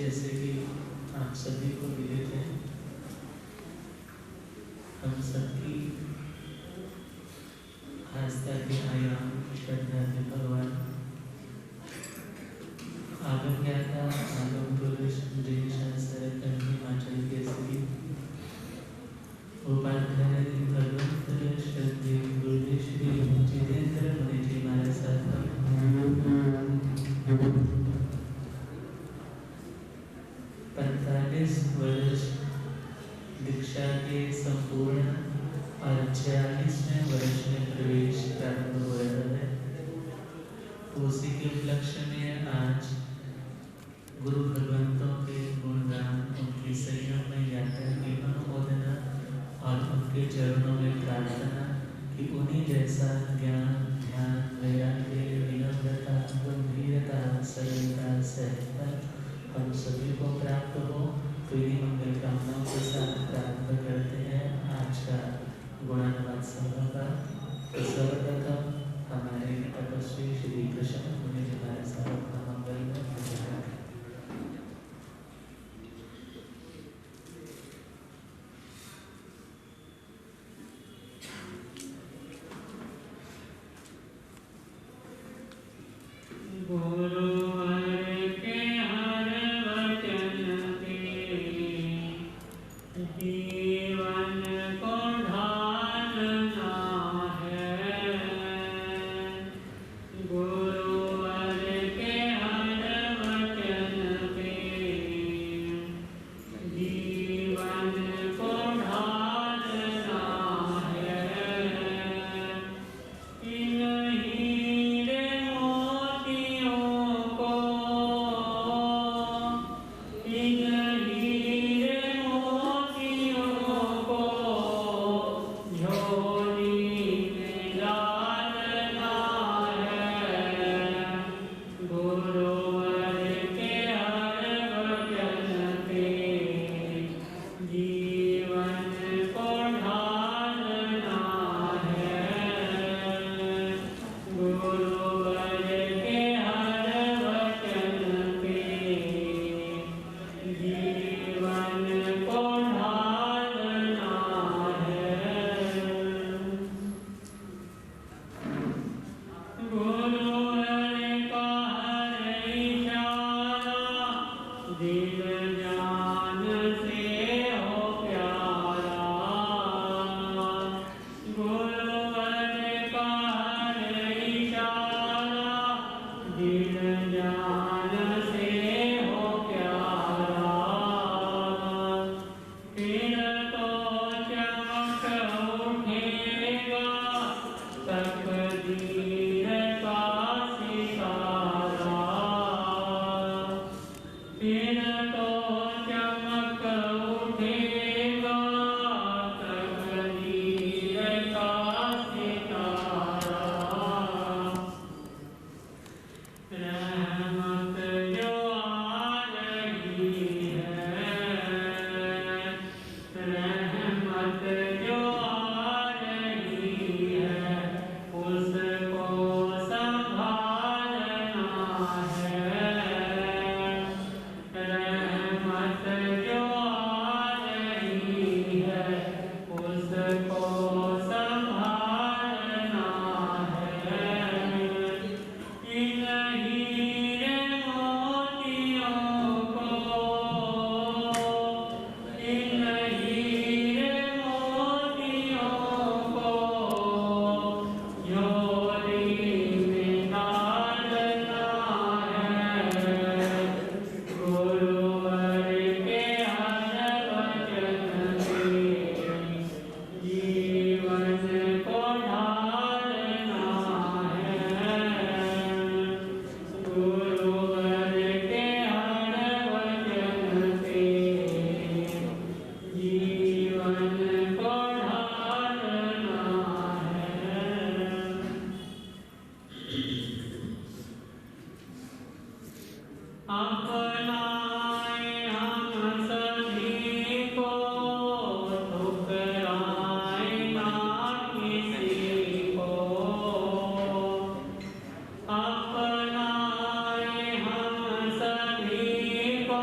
जैसे कि आप सभी को विदित है, हम सबकी आस्था के आयाम श्रद्धा के भगवान आगम ज्ञाता आगम पुरुष शास्त्र हिमाचल केसरी उपाध्याय भगवंत श्रद्धे गुरु श्री जितेंद्र मुनि जी हमारे साथ 45 वर्ष दीक्षा के संपूर्ण और 46वें वर्ष में प्रवेश प्रारंभ हो रहा है। उसी के उपलक्ष्य में आज गुरु भगवंतों के गुणगान, उनकी संयममय यात्रा की अनुमोदना और उनके चरणों में प्रार्थना कि उन्हीं जैसा ज्ञान, ध्यान, वैराग्य, विनम्रता, गंभीरता, सरलता, सहजता हम सभी को प्राप्त हो। तो इन्हीं मंगल कामनाओं के साथ प्रारंभ करते हैं आज का गुणानुवाद सभा का। तो सर्वप्रथम हमारे तपस्वी श्री कृष्ण मुनि जी हमारे साथ अपना मंगल में अपनाए हम सभी को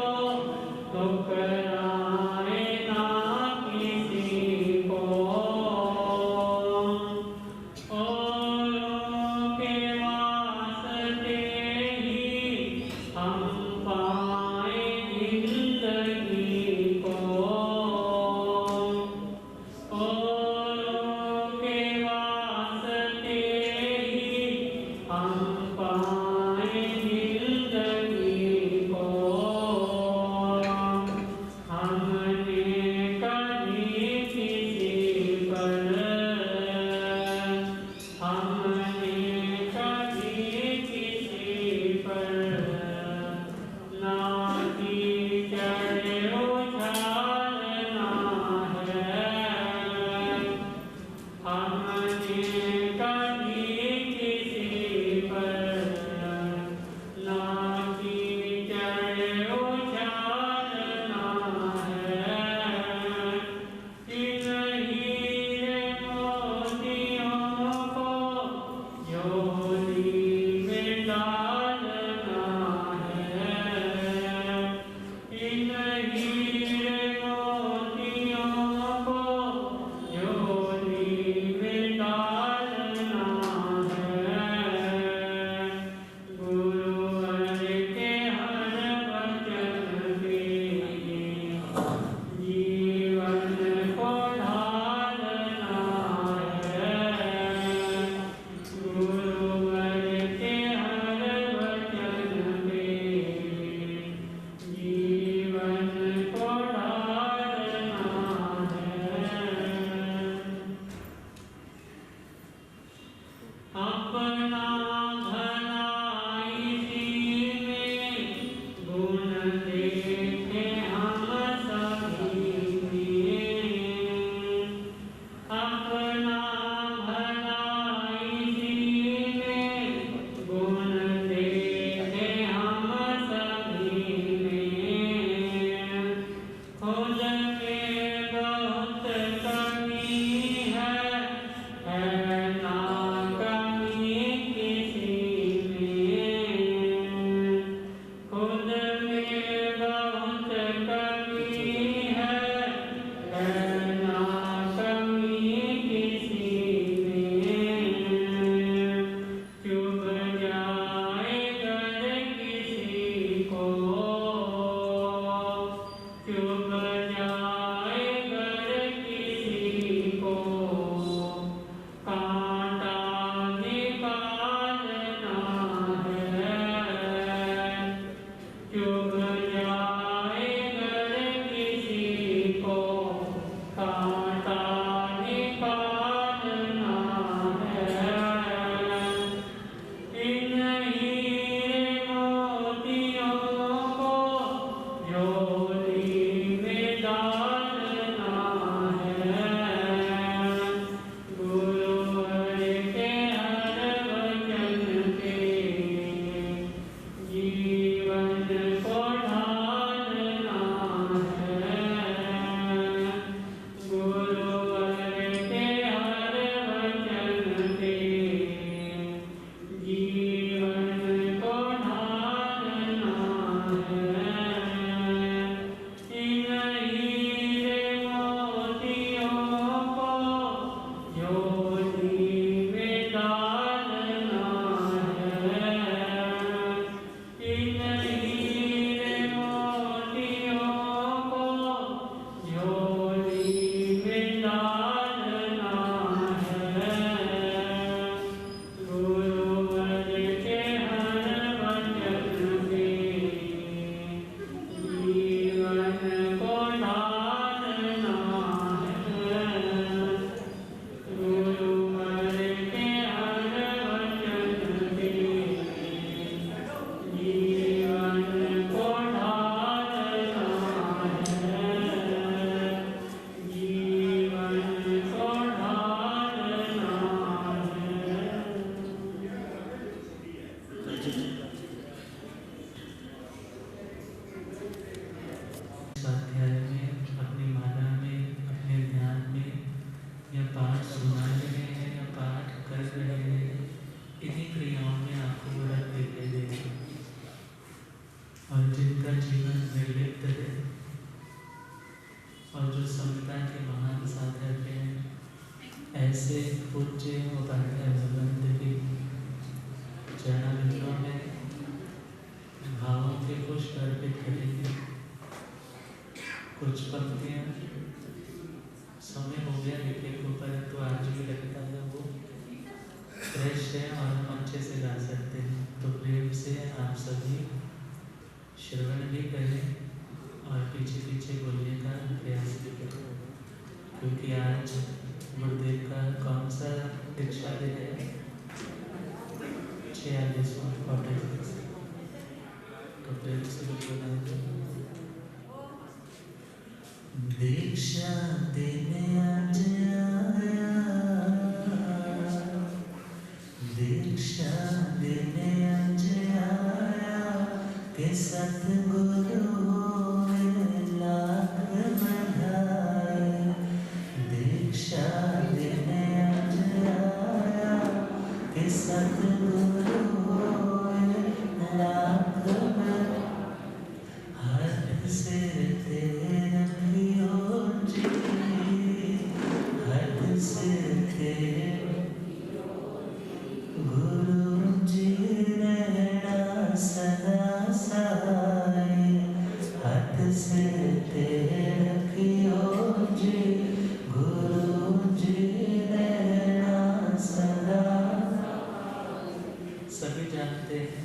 स्वाध्याय में, अपनी माला में, अपने ध्यान में, या पाठ सुना रहे हैं या पाठ कर रहे हैं, इन्हीं क्रियाओं में आपको बड़ा दिखाई देगा। और जिनका जीवन निर्लिप्त है और जो समता के महान साधक हैं, ऐसे पूज्य उपाध्याय भगवंत के चरणारविंदों में भावों के पुष्प अर्पित करेंगे। कुछ पंक्तियाँ समय हो गया लिखे को, परंतु आज भी लगता है वो फ्रेश है और हम अच्छे से गा सकते हैं। तो प्रेम से आप सभी श्रवण भी करें और पीछे पीछे बोलने का प्रयास भी करें, क्योंकि आज गुरुदेव का कौन सा दीक्षा दिन है? 46वां क्वार्टर। तो प्रेम से बोलना दीक्षा देने आज आया, दीक्षा देने आज आया के सतगुरु लाख बधाई। दीक्षा देने आज आया के सतगुरु लाख बधाई। हाथ सिर तेरे रखियो जी, हाथ सिर तेरे गुरु जी रहना सदा सहाय। हाथ सिर तेरे रखियो जी, गुरु जी रहना सदा। सभी जानते हैं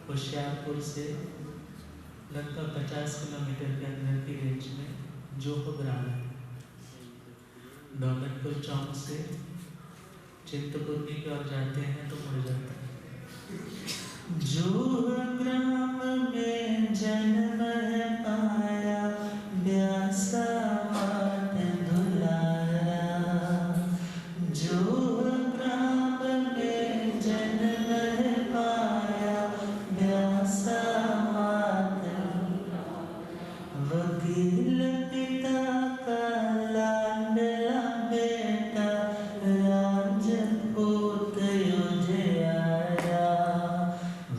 होशियारपुर से लगभग 50 किलोमीटर के अंदर की रेंज में जोहो ग्राम है। दौलतपुर चौक से चिंतपूर्णी की ओर जाते हैं तो मुड़ जाता है। जोहो ग्राम में जन्म पाया, व्यासा मात दुलारा। जोहो ग्राम में जन्म पाया, व्यासा वकील पिता का लाडला बेटा, राजपूत युधियारा।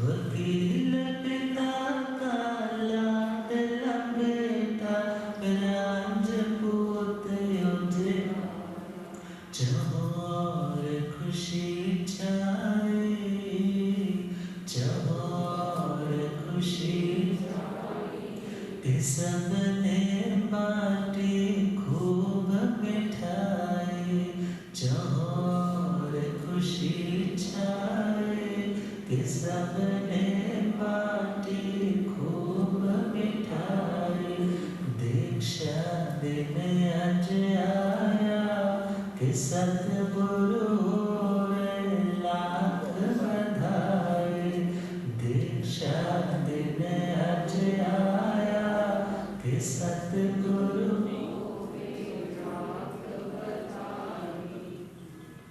वकील पिता का लाडला बेटा, राजपूत युधियारा। चहोर खुशी छाई, चहोर खुशी के सबने बाटी खूब मिठाई। चहोर खुशी छाई के सबने बाटी खूब मिठाई। दीक्षा देने आज आया के सतगुरु लाख बधाई। दीक्षा देने आज आया के सतगुरु।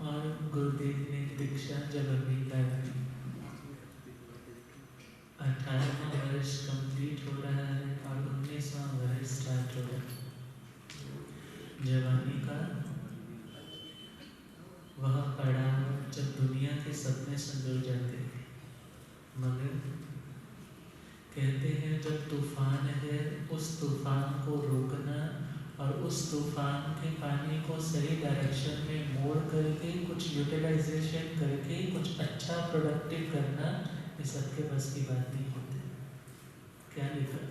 और गुरुदेव ने दीक्षा जब अंगीकार की, 18वां वर्ष कंप्लीट हो रहा है और 19वां वर्ष स्टार्ट हो रहा है। जवानी का वह पड़ाव जब दुनिया के सपने संजो जाते हैं, मगर कहते हैं जब तूफान है उस तूफान को रोकना और उस तूफान के पानी को सही डायरेक्शन में मोड़ करके कुछ यूटिलाइजेशन करके कुछ अच्छा प्रोडक्टिव करना, ये सबके बस की बात नहीं होती। क्या लिखा?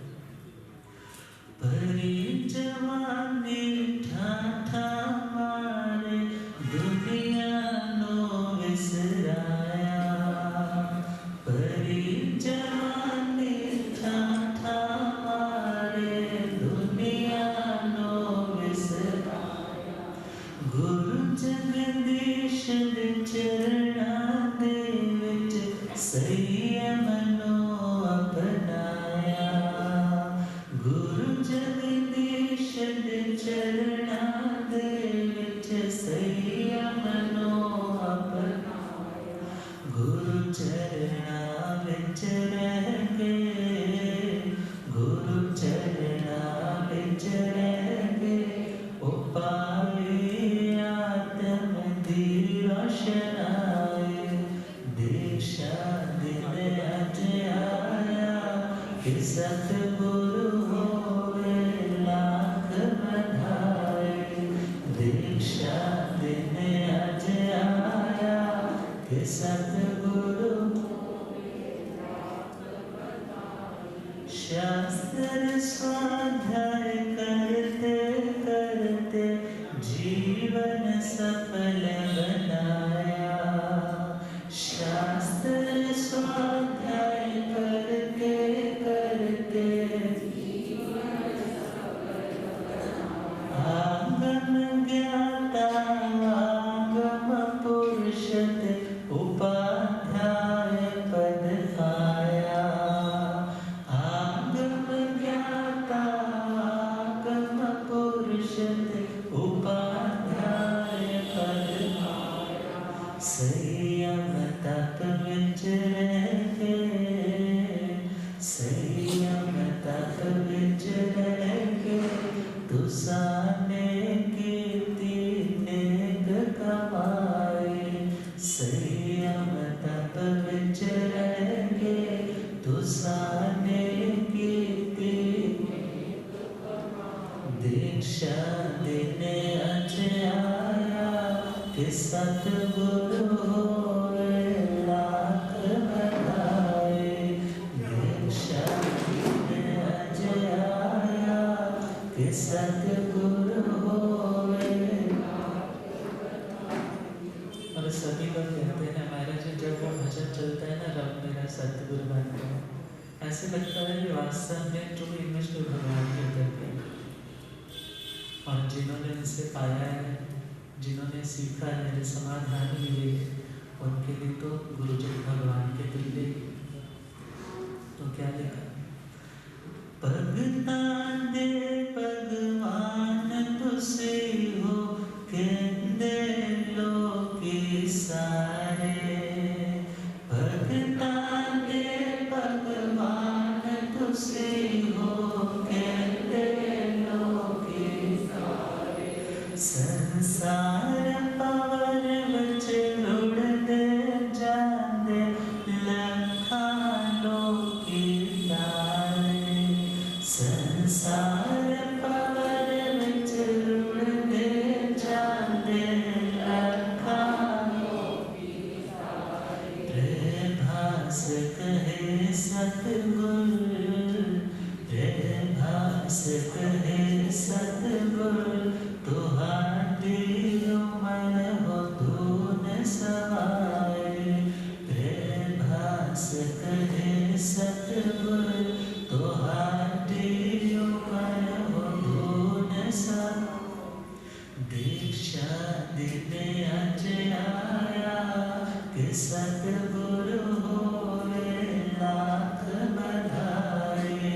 भरी जवानी ठाठा मारे, दुनिया नो विसराया। भरी जवानी ठाठा मारे, दुनिया नो विसराया। गुरु जगदीश दे चरणां दे विच संयम नो अपनाया। कि सतगुरु होवे लाख बधाई। दीक्षा देने आज आया कि सतगुरु शास्त्र स्वाध्याय करते करते जीवन सफल बनाया। शास्त्र स्वाध्याय करते करते आगम ज्ञाता आगम पुरुषत उपाध्याय पद पाया। आगम ज्ञाता आगम पुरुषत उपाध्याय पद पाया। संयम तप विचरेंगे, संयम तप विचरेंगे, तुसाने कीर्ति नेक कमाए। संयम तप विचरेंगे, तुसाने कीर्ति दीक्षा देने आज आया कि सतगुरु होवे लाख बधाई। दीक्षा देने आज आया कि सतगुरु होवे। और सभी लोग कहते हैं हमारे जब वो भजन चलता है ना, रब मेरा सतगुरु बन गया, ऐसे लगता है कि वास्तव में जो इमेज तो भगवान के करते हैं। और जिन्होंने इनसे पाया है, जिन्होंने सीखा है, समाधान मिले, उनके लिए तो गुरुजन भगवान के तुल्य। तो क्या लिखा? भगतान दे भगवान तुसे हो कहते लोग सारे। भगतान दे भगवान तुसे हो कहते लोग सारे। संसार पावर विच रुड़दे जांदे लखा लोग तारे। संसार पावर विच रुड़दे जांदे लखा लोग तारे। प्रभास कहे सतगुरु, प्रभास कहे सतगुरु, तुहारी उमर हो धून सवाए। प्रभास कहे सतगुरु, तुहारी उमर हो धून सवाए। दीक्षा देने आज आया कि सतगुरु होवे लाख बधाई।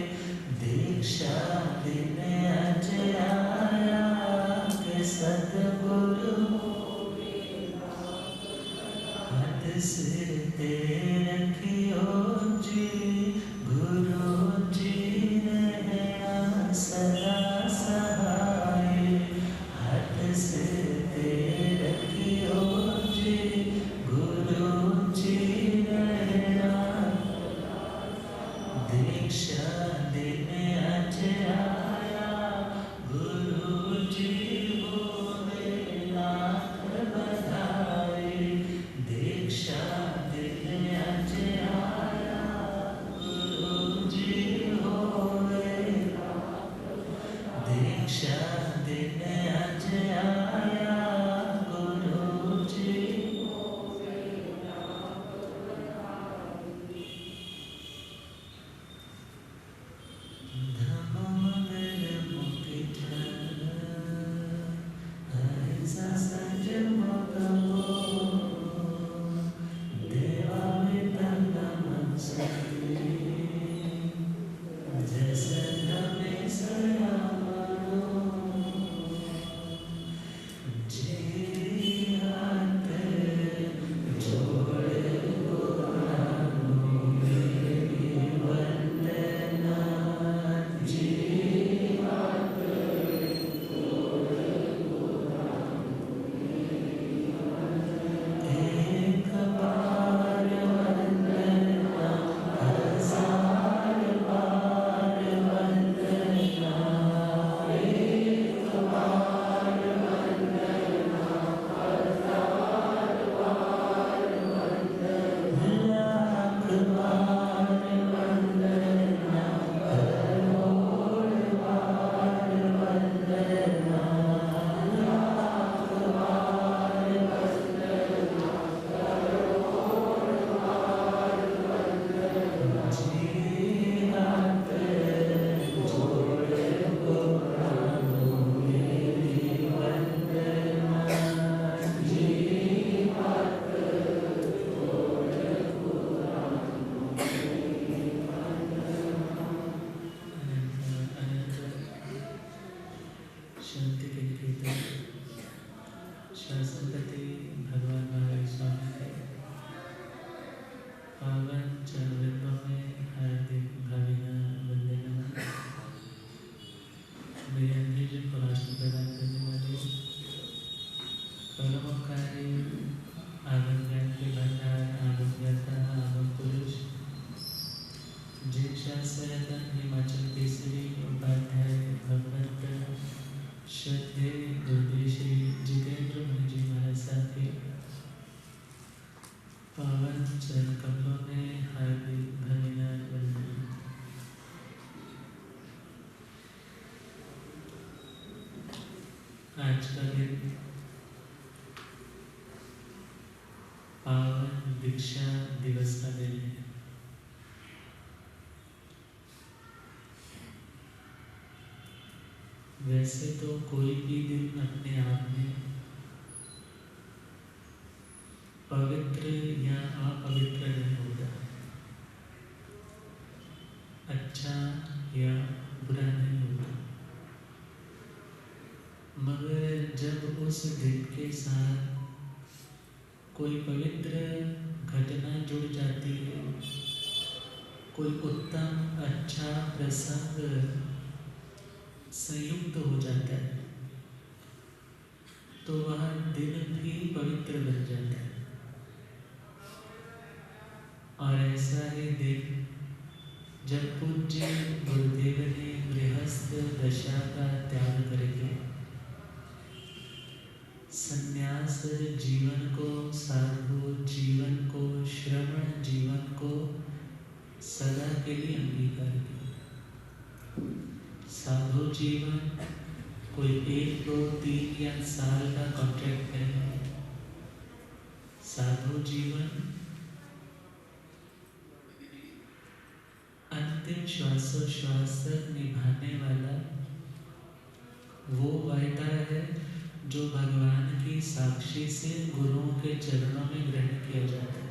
दीक्षा देने आज आया कि सतगुरु होवे लाख बधाई। हाथ सिर ते रखियो जी, गुरु जी रहना सदा सहाय। हाथ सिर ते रखियो जी, गुरु जी रहना। दीक्षा देने आज आया, गुरु जी होवे लाख बधाई। दीक्षा देने आज आया, गुरु जी होवे लाख बधाई। दीक्षा देने आज आया, गुरु जी होवे लाख बधाई। धम जिज्ञासरतन हिमाचल केसरी उपाध्याय भगवंत श्रद्धे दुर्देशी जितेंद्र मुनि जी महाराज साहब के पावन चरण कमलों में हार्दिक भक्तिनाथ वंदन। आज का दिन पावन दीक्षा दिवस का दिन है। वैसे तो कोई भी दिन अपने आप में पवित्र या अपवित्र नहीं होता, अच्छा या बुरा नहीं होता, मगर जब उस दिन के साथ कोई पवित्र घटना जुड़ जाती है, कोई उत्तम अच्छा प्रसंग संयुक्त हो जाता है, तो वह दिन भी पवित्र बन जाता है। और ऐसा ही दिन जब पूज्य गुरुदेव ने गृहस्थ दशा का त्याग करके संन्यास जीवन को, साधु जीवन को, श्रमण जीवन को सदा के लिए अंगीकार किया। साधु जीवन कोई 1, 2, 3 या साल का कॉन्ट्रैक्ट नहीं है। साधु जीवन अंतिम श्वासोश्वास तक निभाने वाला वो वायदा है जो भगवान की साक्षी से गुरुओं के चरणों में ग्रहण किया जाता है।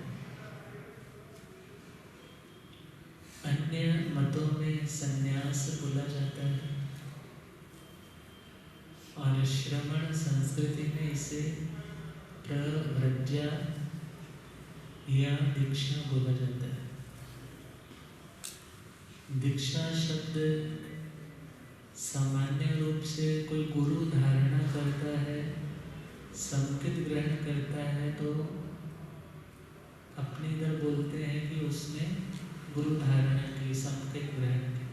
अन्य मतों में संन्यास बोला जाता है और श्रमण संस्कृति में इसे प्रव्रज्या या दीक्षा बोला जाता है। दीक्षा शब्द सामान्य रूप से कोई गुरु धारणा करता है, संकेत ग्रहण करता है तो अपने इधर बोलते हैं कि उसने गुरु धारणा की, संकेत ग्रहण की।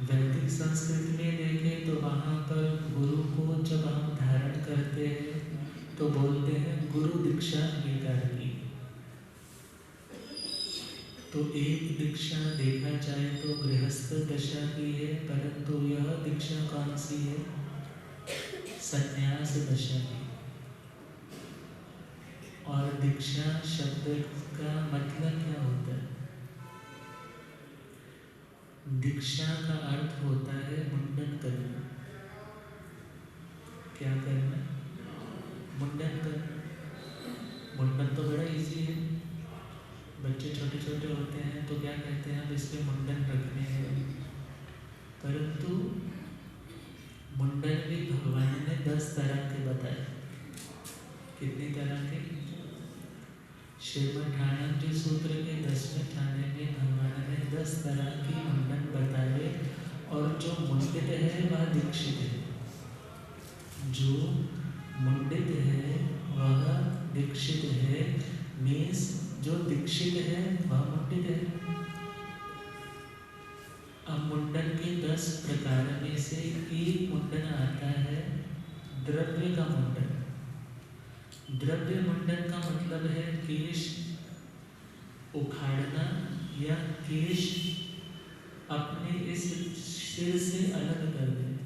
वैदिक संस्कृति में देखें तो वहाँ पर गुरु को जब हम धारण करते हैं तो बोलते हैं गुरु दीक्षा स्वीकार की। तो एक दीक्षा देखा जाए तो गृहस्थ दशा की है, परंतु यह दीक्षा कौन सी है? संन्यास दशा की। और दीक्षा शब्द का मतलब क्या होता है? दीक्षा का अर्थ होता है मुंडन करना। क्या करना? मुंडन करना। मुंडन तो बड़ा इजी है। बच्चे छोटे छोटे होते हैं तो क्या कहते हैं, अब इसके मुंडन रखने हैं। परंतु मुंडन भी भगवान ने 10 तरह के बताए। कितनी तरह के? श्रीमद् सूत्र के 10वें ठाने में भगवान ने 10 तरह की मुंडन बताए। और जो मुंडित है वह दीक्षित है। जो मुंडित है वह दीक्षित है। मीन्स जो दीक्षित है वह मुंडित है। अब मुंडन के 10 प्रकार में से एक मुंडन आता है द्रव्य का मुंडन। द्रव्य मुंडन का मतलब है केश उखाड़ना या केश अपने इस सिर से अलग कर देना।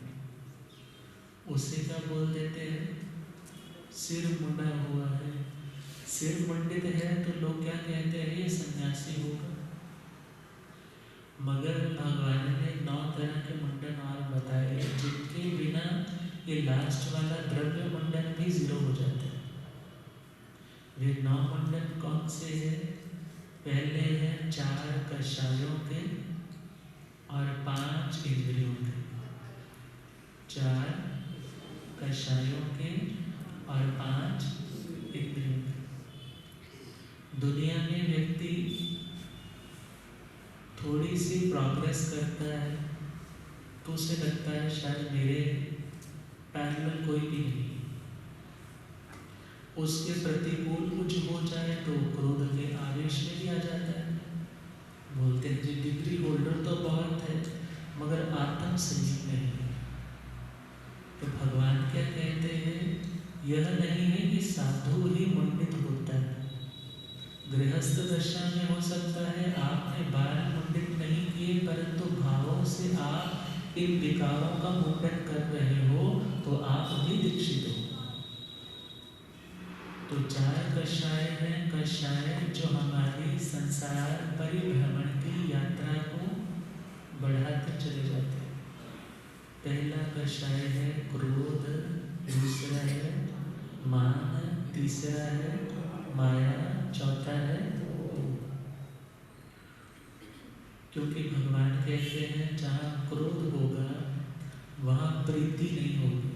उसे क्या बोल देते हैं? सिर मुंडा हुआ है। सिर मुंडित है तो लोग क्या कहते हैं? ये सन्यासी होगा। मगर भगवान ने 9 तरह के मुंडन और बताए, जिनके बिना ये लास्ट वाला द्रव्य मुंडन भी 0 हो जाता है। वे 9 मुंडन कौन से हैं? पहले हैं 4 कषायों के और 5 इंद्रियों के। 4 कषायों के और 5 इंद्रियों के। दुनिया में व्यक्ति थोड़ी सी प्रोग्रेस करता है तो उसे लगता है शायद मेरे पैरेलल कोई भी नहीं। उसके प्रतिकूल कुछ हो जाए तो क्रोध के आवेश में भी आ जाता है। बोलते हैं जी डिग्री होल्डर तो बहुत है मगर आत्म संयम नहीं है। तो भगवान क्या कहते हैं, यह नहीं है कि साधु ही मुंडित होता है। गृहस्थ दशा में हो सकता है आपने बाल मुंडित नहीं किए, परंतु भावों से आप इन विकारों का मुंडन कर रहे हो तो आप भी दीक्षित हो। तो 4 कषाय हैं, कषाय जो हमारी संसार परिभ्रमण की यात्रा को बढ़ाते चले जाते हैं। पहला कषाय है क्रोध, दूसरा है मान, तीसरा है माया, चौथा है क्योंकि भगवान कहते हैं जहाँ क्रोध होगा वहाँ प्रीति नहीं होगी,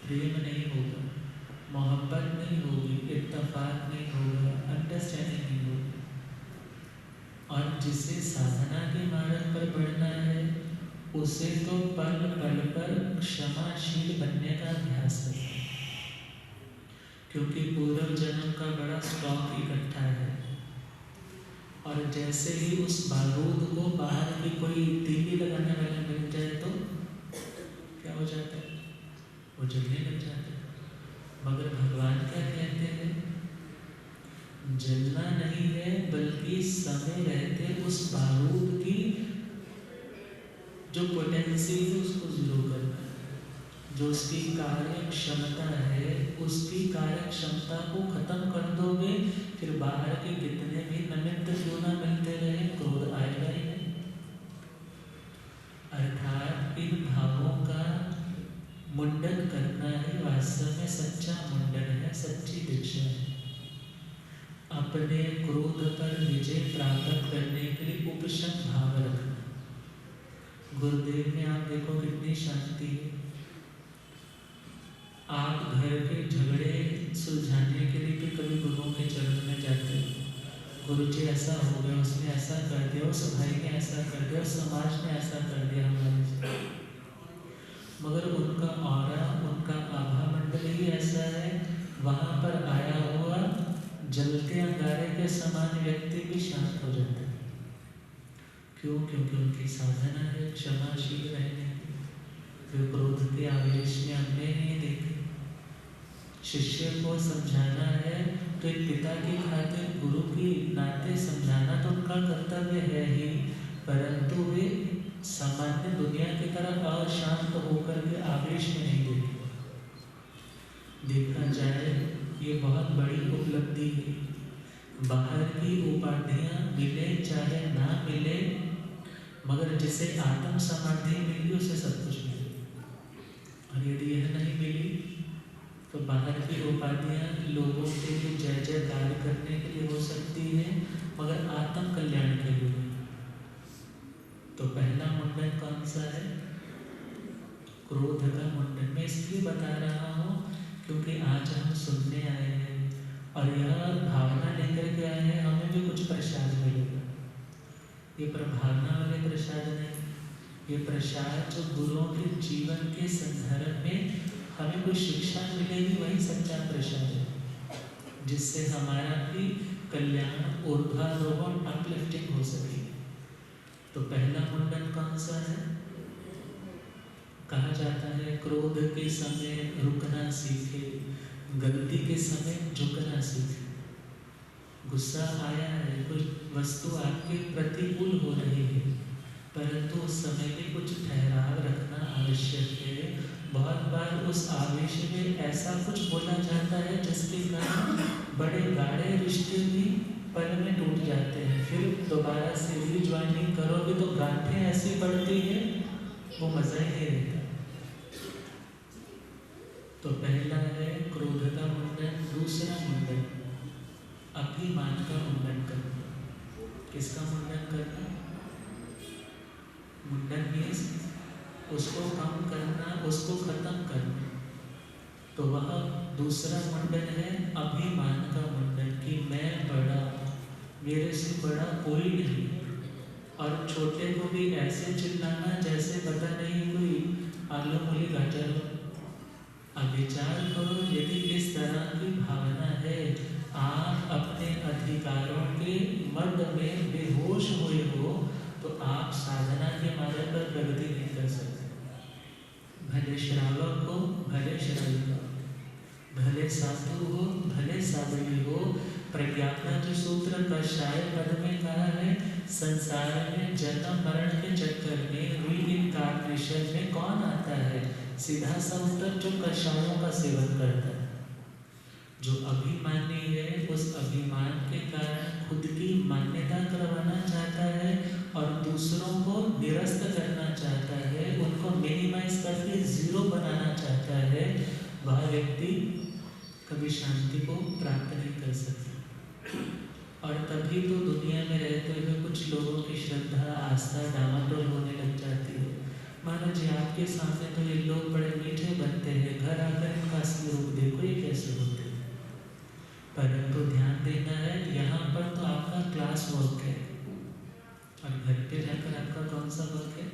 प्रेम नहीं होगा, मोहब्बत नहीं होगी, इत्तेफाक नहीं होगा, अंडरस्टैंडिंग नहीं होगी। और जिसे साधना के मार्ग पर बढ़ना है उसे तो पल पल पर क्षमाशील बनने का अभ्यास है, क्योंकि पूर्व जन्म का बड़ा स्टॉक इकट्ठा है। और जैसे ही उस बारूद को बाहर की कोई तीली लगाने वाला मिल जाए तो क्या हो जाता है, वो जलने लग जाता है। मगर भगवान क्या कहते हैं, जलना नहीं है बल्कि समय रहते उस बारूद की जो पोटेंशियल है उसको जीरो करना है, जो उसकी कार्य क्षमता है उसकी कार्य क्षमता को खत्म कर दोगे, फिर बाहर के कितने भी निमित्त क्यों ना मिलते रहे क्रोध आएगा ही नहीं। अर्थात इन भावों का मुंडन करना ही वास्तव में सच्चा मुंडन है, सच्ची दीक्षा है। अपने क्रोध पर विजय प्राप्त करने के लिए उपशम भाव रखना। गुरुदेव में आप देखो कितनी शांति है। आप घर के झगड़े सुलझाने के लिए भी कभी गुरुओं के चरण में जाते हो, गुरु जी ऐसा हो गया, उसने ऐसा कर दिया, उस भाई ने ऐसा कर दिया, समाज ने ऐसा कर दिया हमारे से। मगर उनका ऑरा, उनका आभा मंडल ही ऐसा है, वहाँ पर आया हुआ जलते अंगारे के समान व्यक्ति भी शांत हो जाता है। क्यों? क्योंकि उनकी साधना है क्षमाशील रहने की। वे क्रोध के आवेश में हमने नहीं देखे। शिष्य को समझाना है तो एक पिता की खातिर गुरु की नाते समझाना तो उनका कर्तव्य है ही, परंतु वे सामान्य दुनिया की तरह अशांत होकर के आवेश में नहीं देखे। देखा जाए ये बहुत बड़ी उपलब्धि है। बाहर की उपाधियां मिले चाहे ना मिले, मगर जिसे आत्म समाधि मिली उसे सब कुछ मिले। और यदि यह नहीं मिली तो बाहर की उपाधियां लोगों के लिए जय जयकार करने के लिए हो सकती है, मगर आत्म कल्याण के लिए नहीं। तो पहला मुंडन कौन सा है? क्रोध का मुंडन। मैं इसलिए बता रहा हूँ क्योंकि आज हम सुनने आए हैं और यह भावना लेकर के आए हैं हमें भी कुछ प्रसाद मिलेगा। ये प्रभावना वाले प्रसाद नहीं, ये प्रसाद जो गुरुओं के जीवन के संदर्भ में हमें कोई शिक्षा मिलेगी वही सच्चा प्रसाद है, जिससे हमारा भी कल्याण ऊर्ध्वारोहण अपलिफ्टिंग हो सके। तो पहला मुंडन कौन सा है? कहा जाता है क्रोध के समय रुकना सीखे, गलती के समय झुकना सीखे। गुस्सा आया है, कोई वस्तु आपके प्रतिकूल हो रही है, परंतु उस समय में कुछ ठहराव रखना आवश्यक है। बहुत बार उस आवेश में ऐसा कुछ बोला जाता है जिसके कारण बड़े गाढ़े रिश्ते भी पल में टूट जाते हैं। फिर दोबारा से रीज्वाइनिंग करोगे तो गांठें ऐसी पड़ती है, वो मजा ही नहीं रहता। तो पहला है क्रोध का मुंडन। दूसरा मुंडन अभिमान का मुंडन करना। किसका मुंडन करना? मुंडन मीन्स उसको कम करना, उसको खत्म करना। तो वह दूसरा मुंडन है अभिमान का मुंडन, कि मैं बड़ा, मेरे से बड़ा कोई नहीं। और छोटे को भी ऐसे चिल्लाना जैसे पता नहीं कोई आलू मूली गाजर हो। अब विचार करो, यदि इस तरह की भावना है, आप अपने अधिकारों के मद में बेहोश हुए हो तो आप साधना के मार्ग पर प्रगति नहीं कर सकते। भले श्रावक हो, भले श्राविका, भले साधु हो, भले साधवी हो, प्रज्ञापना जो सूत्र कषाय पद में कहा है, संसार में जन्म मरण के चक्कर में रीइंकार्नेशन में कौन आता है? सीधा सा उत्तर, जो कषायों का सेवन करता है, जो अभिमानी है, उस अभिमान के कारण खुद की मान्यता करवाना चाहता है और दूसरों को निरस्त करना चाहता है, उनको मिनिमाइज करके जीरो बनाना चाहता है, वह व्यक्ति कभी शांति को प्राप्त नहीं कर सकता। और तभी तो दुनिया में रहते हुए कुछ लोगों की श्रद्धा आस्था डामाडोल होने लग जाती है। महाराज जी आपके सामने तो ये लोग बड़े मीठे बनते हैं, घर आकर इनका असली रूप देखो ये कैसे होते हैं। परंतु ध्यान देना है, यहाँ पर तो आपका क्लास वर्क है और घर पे जाकर आपका कौन सा वर्क है?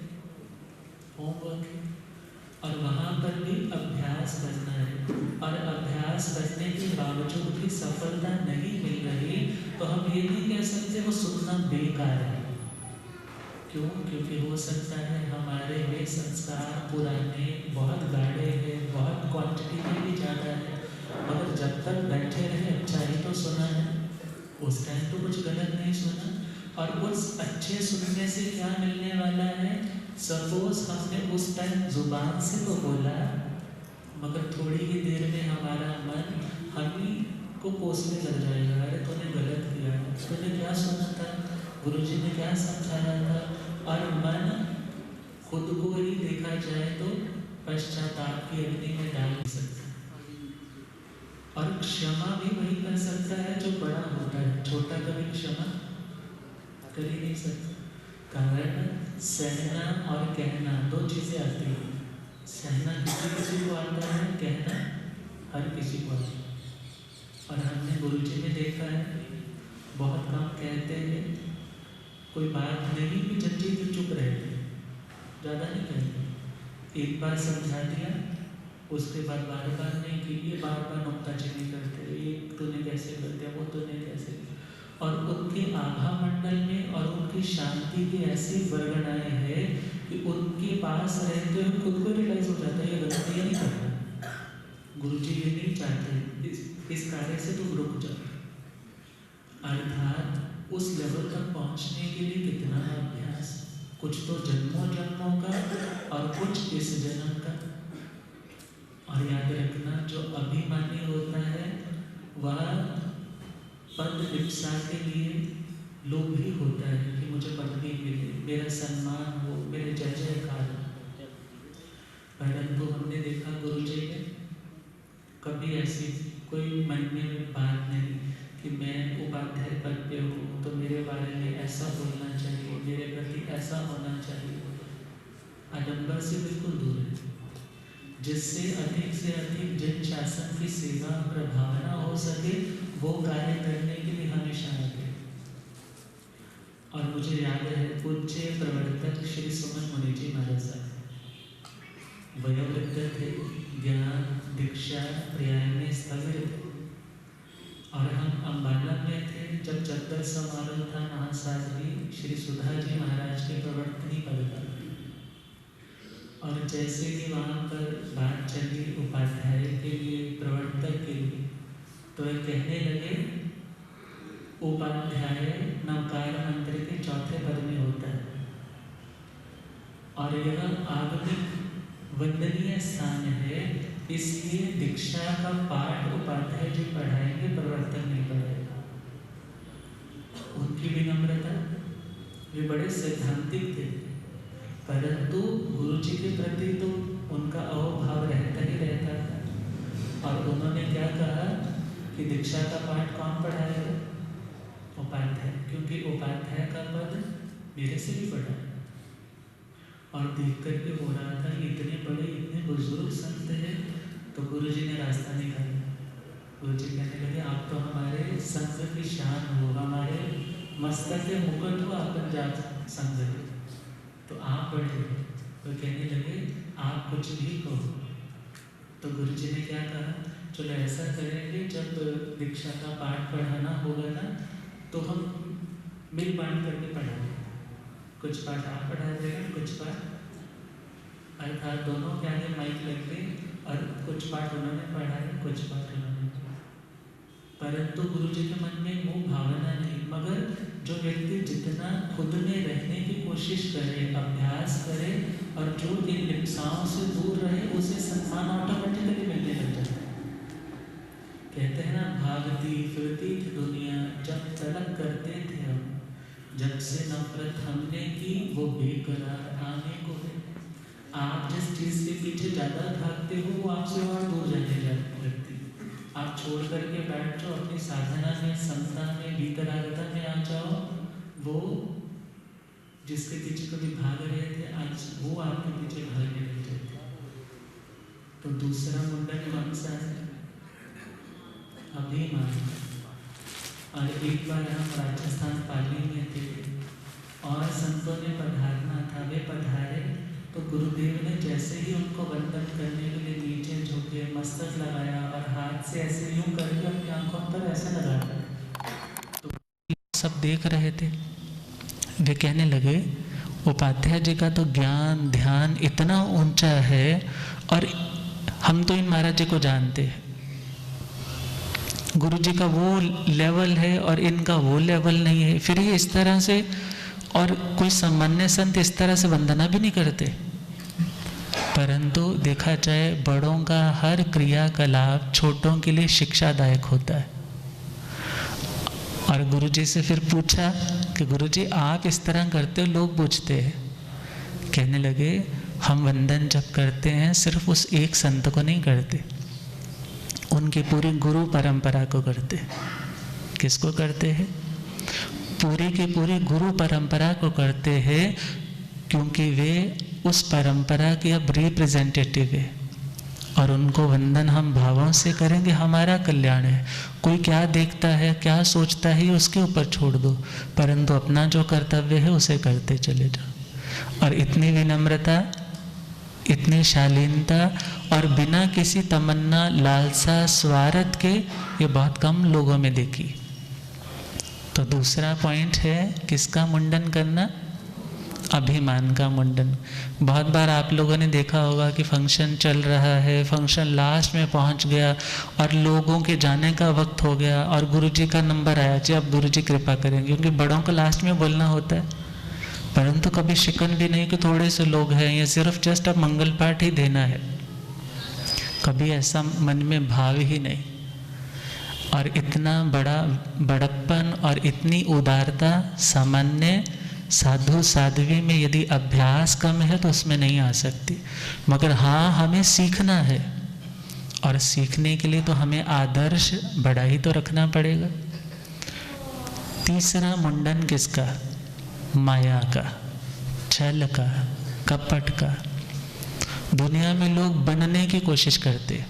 होमवर्क है। और वहाँ पर भी अभ्यास करना है और अभ्यास करने के बावजूद भी सफलता नहीं मिल रही तो हम ये नहीं कह सकते वो सुनना बेकार है। क्यों? क्योंकि हो सकता है हमारे वे संस्कार पुराने बहुत गाढ़े हैं, बहुत क्वांटिटी में भी ज़्यादा है, मगर जब तक बैठे रहे अच्छा ही तो सुना है, उस टाइम तो कुछ गलत नहीं सुना। और उस अच्छे सुनने से क्या मिलने वाला है? सपोज हमने उस टाइम जुबान से तो बोला, मगर थोड़ी ही देर में हमारा मन हम ही को कोसने लग जाएगा, अरे तूने गलत किया, तूने क्या सुना था, गुरुजी ने क्या समझाया था। और मन खुद को ही देखा जाए तो पश्चाताप की अग्नि में डाल नहीं सकता। और क्षमा भी वही कर सकता है जो बड़ा होता है, छोटा कभी क्षमा कर ही नहीं सकता। कारण सहना और कहना दो चीजें आती हैं। सहना किसी को आता है, कहना हर किसी को आता है। और हमने गुरुजी में देखा है बहुत कम कहते हैं, कोई बात नहीं भी जल्दी तो चुप रहते, ज़्यादा नहीं कहते। एक बार समझा दिया, उसके बाद बार बार नहीं की, ये बार बार नुक्ताचीनी करते, ये तूने कैसे कर दिया, वो तूने कैसे किया। और उनके आभा मंडल में और उनकी शांति की ऐसी वर्गणाएं हैं कि उनके पास रहते हुए खुद को रियलाइज हो जाता है ये गलती नहीं करना, गुरुजी ये नहीं चाहते, इस कार्य से तुम रुक जाओ। अर्थात उस लेवल तक पहुंचने के लिए कितना अभ्यास, कुछ तो जन्मों जन्मों का और कुछ इस जन्म का। और याद रखना जो अभिमानी होता है वह पद इप्सा के लिए लोभी होता है कि मुझे पदवी मिले, मेरा सम्मान हो, मेरे जय जयकार हो। परंतु हमने देखा गुरुजी ने कभी ऐसी कोई मन में बात नहीं कि मैं उपाध्याय पद पे हूँ तो मेरे बारे में ऐसा बोलना चाहिए, मेरे प्रति ऐसा होना चाहिए। आडंबर से बिल्कुल दूर है। जिससे अधिक से अधिक जन शासन की सेवा प्रभावना हो सके वो कार्य करने के लिए हमेशा आगे। और मुझे याद है पूज्य प्रवर्तक श्री सुमन मुनि जी महाराज साहब वयोवृद्ध थे, ज्ञान दीक्षा पर्याय में स्थविर थे। और हम अम्बाला में थे जब चद्दर समारोह था महासाध्वी श्री सुधा जी महाराज के प्रवर्तनी पद का। और जैसे ही वहाँ पर बात चली उपाध्याय के लिए, प्रवर्तक के लिए, तो वे कहने लगे उपाध्याय नवकार मंत्र के चौथे पद में होता है और यह आगमिक वंदनीय स्थान है, इसलिए दीक्षा का पाठ उपाध्याय जी पढ़ाएंगे, प्रवर्तक नहीं पढ़ाएगा। उनकी विनम्रता, वे बड़े सैद्धांतिक थे, परंतु गुरुजी के प्रति तो उनका अहोभाव रहता ही रहता था। और उन्होंने क्या कहा कि दीक्षा का पाठ कौन पढ़ाएगा? उपाध्याय, क्योंकि उपाध्याय का पद मेरे से भी बड़ा है। और देख करके हो रहा था इतने बड़े इतने बुजुर्ग संत हैं, तो गुरुजी ने रास्ता निकाला। गुरुजी कहने लगे आप तो हमारे संत की शान हो, हमारे मस्तक के मुकुट हो, आप पंजाब संत के, तो आप बड़े। तो कहने लगे आप कुछ भी कहो। तो गुरुजी ने क्या कहा चलो ऐसा करेंगे, जब दीक्षा का पाठ पढ़ाना होगा ना तो हम मिल बांट करके पढ़ाएंगे, कुछ पाठ आप पढ़ा देगा, कुछ पाठ अर्थात दोनों के आगे माइक लग गई और कुछ पाठ उन्होंने पढ़ाए, कुछ पाठ उन्होंने पढ़ाए। परंतु गुरु जी के मन में वो भावना नहीं, मगर जो व्यक्ति जितना खुद में रहने की कोशिश करे, अभ्यास करे और जो इन लिप्साओं से दूर रहे, उसे सम्मान ऑटोमेटिकली मिलने लग जाता है। कहते हैं ना, भागती फिरती थी दुनिया जब तलक करते थे हम, जब से नफरत हमने की वो बेकरार आने को है। आप जिस चीज के पीछे ज्यादा भागते हो वो आपसे और दूर जाने लगती। आप छोड़ करके बैठ जाओ, अपनी साधना में, समता में, वितरागता में आ जाओ। वो जिसके पीछे कभी भाग रहे थे, आज वो आपके पीछे भागने लग जाते। तो दूसरा मुंडन कौन सा है? अभिमान। और एक बार हम राजस्थान पाली में थे और संतों ने पधारना था, वे पधारे तो गुरुदेव ने जैसे ही उनको वंदन करने के लिए नीचे झुके, मस्तक लगाया और हाथ से ऐसे यूं करके अपनी आंखों पर ऐसे लगाया, तो सब देख रहे थे। वे कहने लगे, उपाध्याय जी का तो ज्ञान ध्यान इतना ऊंचा है और हम तो इन महाराज जी को जानते हैं, गुरु जी का वो लेवल है और इनका वो लेवल नहीं है, फिर ये इस तरह से, और कोई सामान्य संत इस तरह से वंदना भी नहीं करते। परंतु देखा जाए, बड़ों का हर क्रियाकलाप छोटों के लिए शिक्षादायक होता है। और गुरुजी से फिर पूछा कि गुरुजी आप इस तरह करते हो, लोग पूछते हैं। कहने लगे, हम वंदन जब करते हैं सिर्फ उस एक संत को नहीं करते, उनकी पूरी गुरु परंपरा को करते। किसको करते हैं? पूरी की पूरी गुरु परंपरा को करते हैं, क्योंकि वे उस परंपरा के अब रिप्रेजेंटेटिव है। और उनको वंदन हम भावों से करेंगे, हमारा कल्याण है। कोई क्या देखता है, क्या सोचता है, उसके ऊपर छोड़ दो, परंतु अपना जो कर्तव्य है उसे करते चले जाओ। और इतनी विनम्रता, इतनी शालीनता और बिना किसी तमन्ना, लालसा, स्वार्थ के, ये बहुत कम लोगों में देखी। तो दूसरा पॉइंट है किसका मुंडन करना? अभिमान का मुंडन। बहुत बार आप लोगों ने देखा होगा कि फंक्शन चल रहा है, फंक्शन लास्ट में पहुंच गया और लोगों के जाने का वक्त हो गया और गुरुजी का नंबर आया, जी अब गुरुजी कृपा करेंगे, क्योंकि बड़ों को लास्ट में बोलना होता है। परंतु कभी शिकन भी नहीं कि थोड़े से लोग हैं, या सिर्फ जस्ट अब मंगल पाठ ही देना है, कभी ऐसा मन में भाव ही नहीं। और इतना बड़ा बड़प्पन और इतनी उदारता सामान्य साधु साध्वी में यदि अभ्यास कम है तो उसमें नहीं आ सकती। मगर हाँ, हमें सीखना है, और सीखने के लिए तो हमें आदर्श बड़ा ही तो रखना पड़ेगा। तीसरा मुंडन किसका? माया का, छल का, कपट का। दुनिया में लोग बनने की कोशिश करते,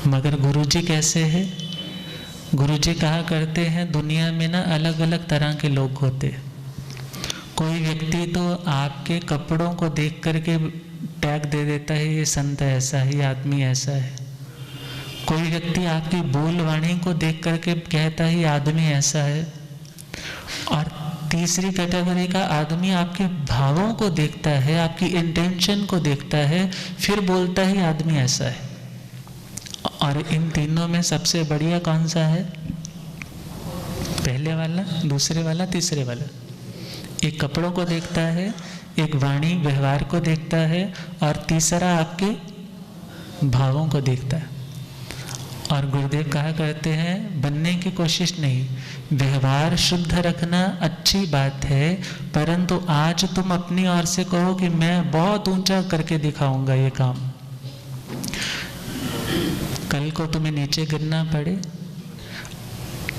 मगर गुरुजी कैसे है? गुरुजी कहा करते हैं, दुनिया में ना अलग अलग तरह के लोग होते। कोई व्यक्ति तो आपके कपड़ों को देख करके टैग दे देता है, ये संत ऐसा है, ये आदमी ऐसा है। कोई व्यक्ति आपकी बोलवाणी को देख करके कहता है, ये आदमी ऐसा है। और तीसरी कैटेगरी का आदमी आपके भावों को देखता है, आपकी इंटेंशन को देखता है, फिर बोलता है ये आदमी ऐसा है। और इन तीनों में सबसे बढ़िया कौन सा है? पहले वाला, दूसरे वाला, तीसरे वाला। एक कपड़ों को देखता है, एक वाणी व्यवहार को देखता है, और तीसरा आपके भावों को देखता है। और गुरुदेव कहा करते हैं, बनने की कोशिश नहीं, व्यवहार शुद्ध रखना अच्छी बात है, परंतु आज तुम अपनी ओर से कहो कि मैं बहुत ऊंचा करके दिखाऊंगा ये काम, कल को तुम्हें नीचे गिरना पड़े।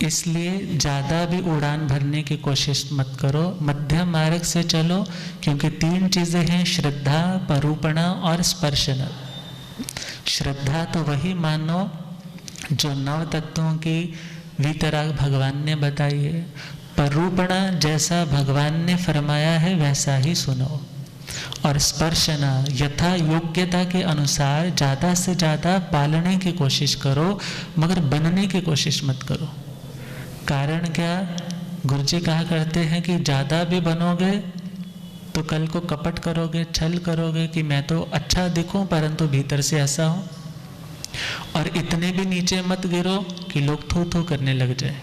इसलिए ज़्यादा भी उड़ान भरने की कोशिश मत करो, मध्यम मार्ग से चलो, क्योंकि तीन चीज़ें हैं, श्रद्धा, परूपणा और स्पर्शना। श्रद्धा तो वही मानो जो नव तत्वों की वितराग भगवान ने बताई है। परूपणा जैसा भगवान ने फरमाया है वैसा ही सुनो। और स्पर्शना यथा योग्यता के अनुसार ज़्यादा से ज़्यादा पालने की कोशिश करो, मगर बनने की कोशिश मत करो। कारण क्या? गुरुजी कहा करते हैं कि ज़्यादा भी बनोगे तो कल को कपट करोगे, छल करोगे कि मैं तो अच्छा दिखूं परंतु भीतर से ऐसा हूं। और इतने भी नीचे मत गिरो कि लोग थू थू करने लग जाए।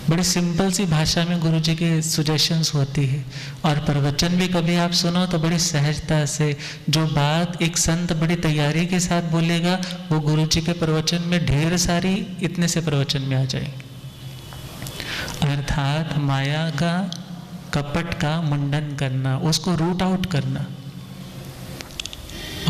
बड़ी सिंपल सी भाषा में गुरुजी की सजेशंस होती है। और प्रवचन भी कभी आप सुनो तो बड़ी सहजता से, जो बात एक संत बड़ी तैयारी के साथ बोलेगा वो गुरुजी के प्रवचन में ढेर सारी इतने से प्रवचन में आ जाएंगे। अर्थात माया का, कपट का मुंडन करना, उसको रूट आउट करना।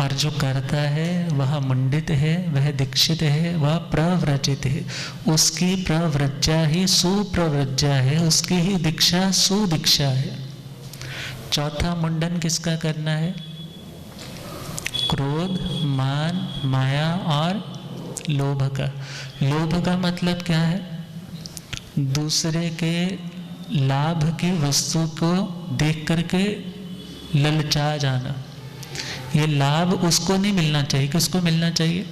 और जो करता है वह मुंडित है, वह दीक्षित है, वह प्रव्रजित है। उसकी प्रव्रज्जा ही सुप्रव्रज्जा है, उसकी ही दीक्षा सुदीक्षा है। चौथा मुंडन किसका करना है? क्रोध, मान, माया और लोभ का। लोभ का मतलब क्या है? दूसरे के लाभ की वस्तु को देख करके ललचा जाना। ये लाभ उसको नहीं मिलना चाहिए। किसको मिलना चाहिए?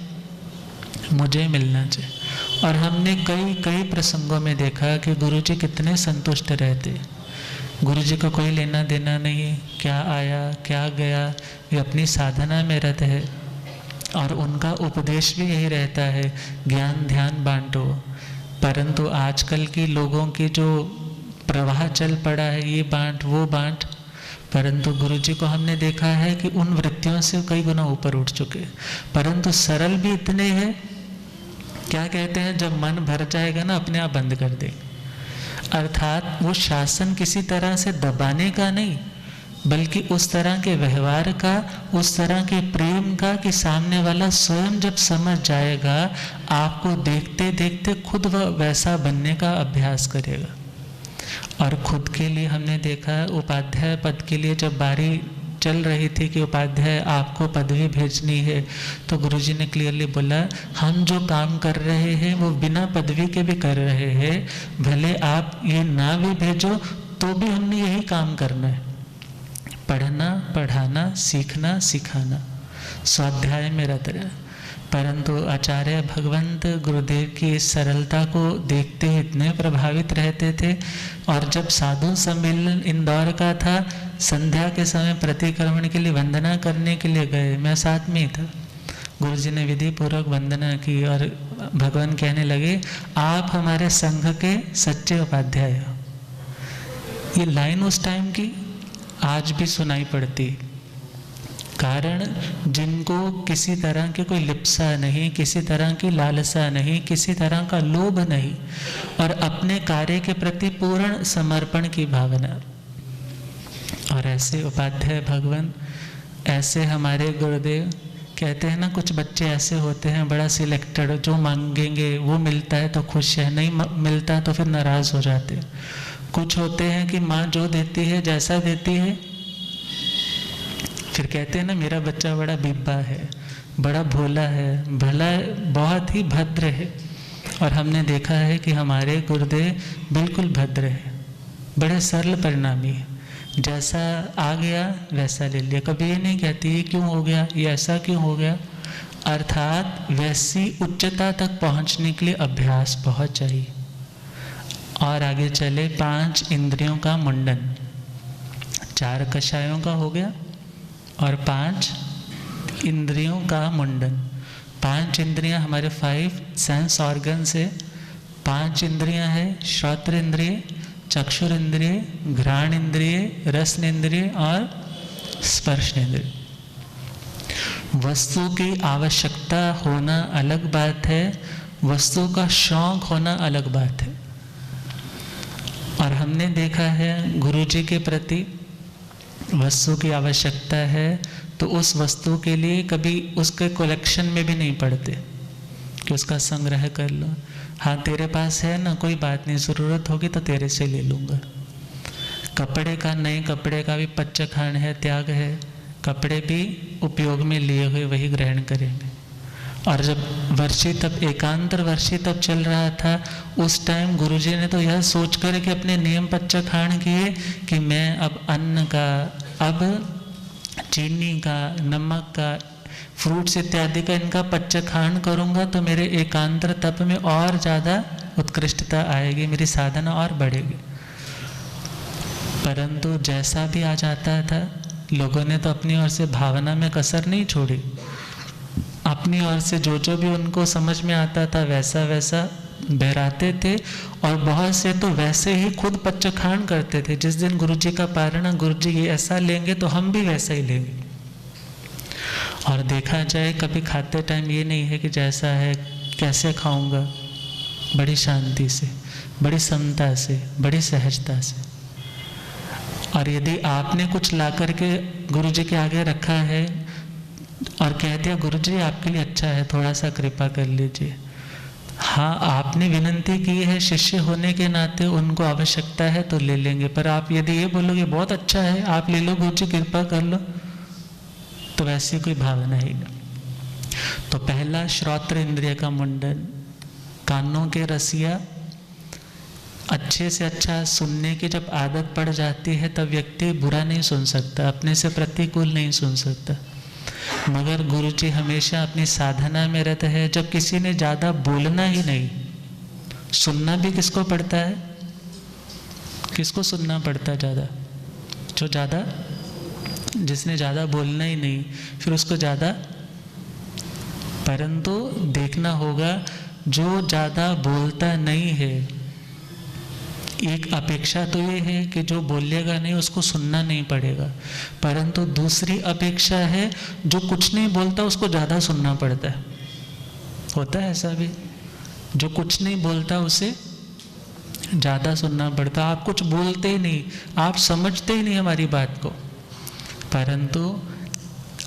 मुझे मिलना चाहिए। और हमने कई कई प्रसंगों में देखा कि गुरुजी कितने संतुष्ट रहते। गुरुजी को कोई लेना देना नहीं, क्या आया क्या गया, ये अपनी साधना में रत है। और उनका उपदेश भी यही रहता है, ज्ञान ध्यान बांटो। परंतु आजकल की लोगों की जो प्रवाह चल पड़ा है, ये बांट वो बांट, परंतु गुरुजी को हमने देखा है कि उन वृत्तियों से कई गुना ऊपर उठ चुके। परंतु सरल भी इतने हैं, क्या कहते हैं, जब मन भर जाएगा ना अपने आप बंद कर देंगे। अर्थात वो शासन किसी तरह से दबाने का नहीं, बल्कि उस तरह के व्यवहार का, उस तरह के प्रेम का कि सामने वाला स्वयं जब समझ जाएगा, आपको देखते देखते खुद वह वैसा बनने का अभ्यास करेगा। और खुद के लिए हमने देखा, उपाध्याय पद के लिए जब बारी चल रही थी कि उपाध्याय आपको पदवी भेजनी है, तो गुरुजी ने क्लियरली बोला, हम जो काम कर रहे हैं वो बिना पदवी के भी कर रहे हैं। भले आप ये ना भी भेजो तो भी हमने यही काम करना है, पढ़ना, पढ़ाना, सीखना, सिखाना, स्वाध्याय में रत रहे। परंतु आचार्य भगवंत गुरुदेव की इस सरलता को देखते ही इतने प्रभावित रहते थे। और जब साधु सम्मेलन इंदौर का था, संध्या के समय प्रतिक्रमण के लिए वंदना करने के लिए गए, मैं साथ में ही था। गुरुजी ने विधि पूर्वक वंदना की और भगवान कहने लगे, आप हमारे संघ के सच्चे उपाध्याय हो। ये लाइन उस टाइम की आज भी सुनाई पड़ती। कारण जिनको किसी तरह की कोई लिप्सा नहीं, किसी तरह की लालसा नहीं, किसी तरह का लोभ नहीं, और अपने कार्य के प्रति पूर्ण समर्पण की भावना। और ऐसे उपाध्याय भगवान, ऐसे हमारे गुरुदेव। कहते हैं ना, कुछ बच्चे ऐसे होते हैं बड़ा सिलेक्टेड, जो मांगेंगे वो मिलता है तो खुश है, नहीं मिलता तो फिर नाराज हो जाते। कुछ होते हैं कि माँ जो देती है, जैसा देती है, फिर कहते हैं ना मेरा बच्चा बड़ा बिब्बा है, बड़ा भोला है, भला बहुत ही भद्र है। और हमने देखा है कि हमारे गुरुदेव बिल्कुल भद्र है, बड़े सरल परिणामी है। जैसा आ गया वैसा ले लिया, कभी ये नहीं कहती ये क्यों हो गया, ये ऐसा क्यों हो गया। अर्थात वैसी उच्चता तक पहुंचने के लिए अभ्यास बहुत चाहिए। और आगे चले, 5 इंद्रियों का मुंडन, 4 कषायों का हो गया और 5 इंद्रियों का मुंडन। 5 इंद्रियां हमारे 5 सेंस ऑर्गन से। 5 इंद्रियां हैं, श्रोत्र इंद्रिय, चक्षुर इंद्रिय, घ्राण इंद्रिय, रसन इंद्रिय और स्पर्श इंद्रिय। वस्तु की आवश्यकता होना अलग बात है, वस्तु का शौक होना अलग बात है। और हमने देखा है गुरुजी के प्रति वस्तु की आवश्यकता है तो उस वस्तु के लिए कभी उसके कलेक्शन में भी नहीं पड़ते कि उसका संग्रह कर लो। हाँ, तेरे पास है ना, कोई बात नहीं, ज़रूरत होगी तो तेरे से ले लूँगा। कपड़े का, नए कपड़े का भी पच्चखान है, त्याग है। कपड़े भी उपयोग में लिए हुए वही ग्रहण करेंगे। और जब वर्षी तप, एकांतर वर्षी तप चल रहा था, उस टाइम गुरुजी ने तो यह सोच कर के अपने नियम पच्चखान किए कि मैं अब अन्न का, अब चीनी का, नमक का, फ्रूट्स इत्यादि का इनका पच्चखान करूँगा तो मेरे एकांतर तप में और ज़्यादा उत्कृष्टता आएगी, मेरी साधना और बढ़ेगी। परंतु जैसा भी आ जाता था, लोगों ने तो अपनी ओर से भावना में कसर नहीं छोड़ी। अपनी ओर से जो भी उनको समझ में आता था वैसा वैसा बहराते थे, और बहुत से तो वैसे ही खुद पच्चखान करते थे। जिस दिन गुरुजी का पारणा, गुरुजी ये ऐसा लेंगे तो हम भी वैसा ही लेंगे। और देखा जाए कभी खाते टाइम ये नहीं है कि जैसा है कैसे खाऊंगा, बड़ी शांति से, बड़ी समता से, बड़ी सहजता से। और यदि आपने कुछ ला करके गुरुजी के आगे रखा है और कह दिया गुरुजी आपके लिए अच्छा है, थोड़ा सा कृपा कर लीजिए, हाँ आपने विनंती की है, शिष्य होने के नाते उनको आवश्यकता है तो ले लेंगे। पर आप यदि ये बोलोगे बहुत अच्छा है, आप ले लो गुरुजी कृपा कर लो, तो वैसी कोई भावना ही नहीं। तो पहला श्रोत्र इंद्रिय का मुंडन, कानों के रसिया। अच्छे से अच्छा सुनने की जब आदत पड़ जाती है तब व्यक्ति बुरा नहीं सुन सकता, अपने से प्रतिकूल नहीं सुन सकता। मगर गुरुजी हमेशा अपनी साधना में रहते हैं। जब किसी ने ज़्यादा बोलना ही नहीं, सुनना भी किसको पड़ता है? किसको सुनना पड़ता है ज़्यादा? जो ज़्यादा, जिसने ज़्यादा बोलना ही नहीं, फिर उसको ज़्यादा। परंतु देखना होगा जो ज़्यादा बोलता नहीं है, एक अपेक्षा तो ये है कि जो बोलेगा नहीं उसको सुनना नहीं पड़ेगा, परंतु दूसरी अपेक्षा है जो कुछ नहीं बोलता उसको ज़्यादा सुनना पड़ता है। होता है ऐसा भी, जो कुछ नहीं बोलता उसे ज़्यादा सुनना पड़ता। आप कुछ बोलते ही नहीं, आप समझते ही नहीं हमारी बात को, परंतु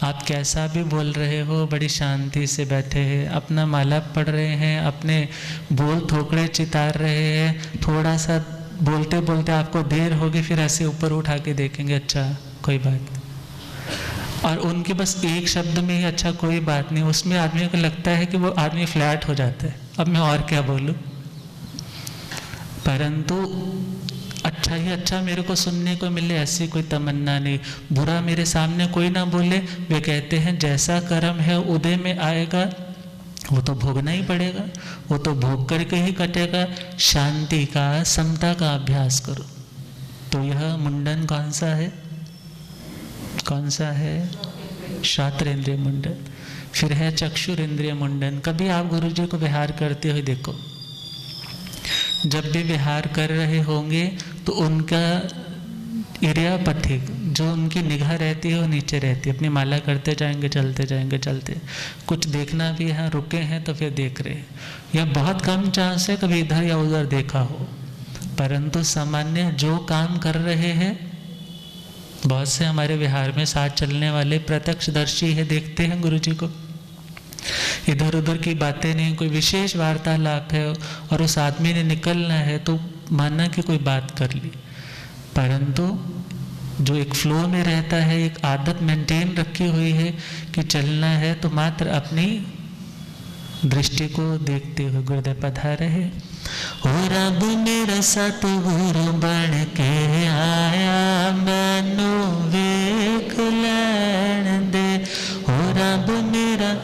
आप कैसा भी बोल रहे हो, बड़ी शांति से बैठे हैं, अपना माला पढ़ रहे हैं, अपने बोल थोकड़े चितार रहे हैं, थोड़ा सा बोलते बोलते आपको देर होगी, फिर ऐसे ऊपर उठा के देखेंगे अच्छा कोई बात नहीं, और उनके बस एक शब्द में ही अच्छा कोई बात नहीं, उसमें आदमी को लगता है कि वो आदमी फ्लैट हो जाता है, अब मैं और क्या बोलूं। परंतु अच्छा ही अच्छा मेरे को सुनने को मिले ऐसी कोई तमन्ना नहीं, बुरा मेरे सामने कोई ना बोले। वे कहते हैं जैसा कर्म है उदय में आएगा, वो तो भोगना ही पड़ेगा, वो तो भोग करके ही कटेगा। शांति का, समता का अभ्यास करो। तो यह मुंडन कौन सा है? कौन सा है? श्रोत्र इंद्रिय मुंडन। फिर है चक्षुर इंद्रिय मुंडन। कभी आप गुरुजी को विहार करते हुए देखो, जब भी विहार कर रहे होंगे तो उनका एरिया पथिक, जो उनकी निगाह रहती है वो नीचे रहती है, अपनी माला करते जाएंगे, चलते जाएंगे, चलते। कुछ देखना भी है, रुके हैं तो फिर देख रहे हैं, या बहुत कम चांस है कभी इधर या उधर देखा हो, परंतु सामान्य जो काम कर रहे हैं, बहुत से हमारे विहार में साथ चलने वाले प्रत्यक्षदर्शी है, देखते हैं गुरुजी को। इधर उधर की बातें नहीं, कोई विशेष वार्तालाप है और उस आदमी ने निकलना है तो माना कि कोई बात कर ली, परंतु जो एक फ्लो में रहता है, एक आदत मेंटेन रखी हुई है कि चलना है, तो मात्र अपनी दृष्टि को देखते हुए गुरुदेव पधारे है। हो रब मेरा सतगुरु बन के आया, मैनू वेख लैण दे। हो रब मेरा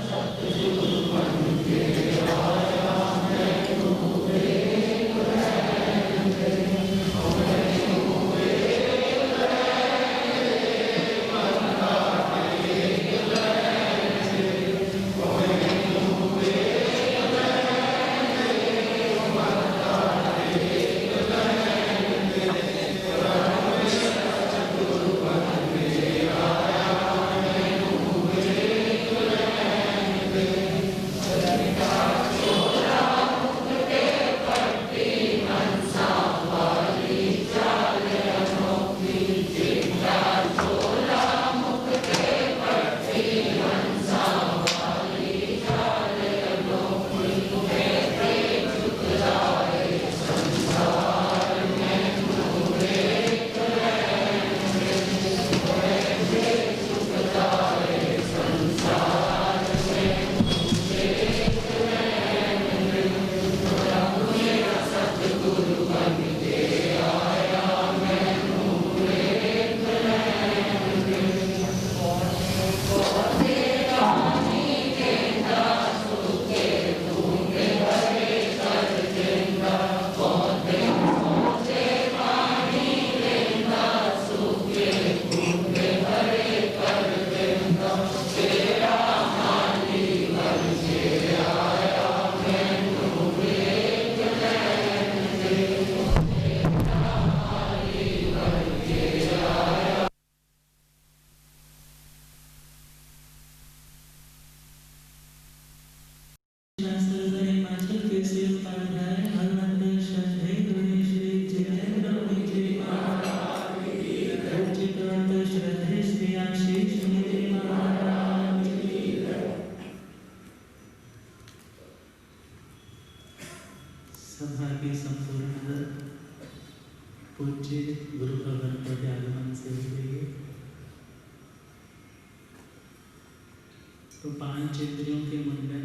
तो 5 इंद्रियों के मुंडन,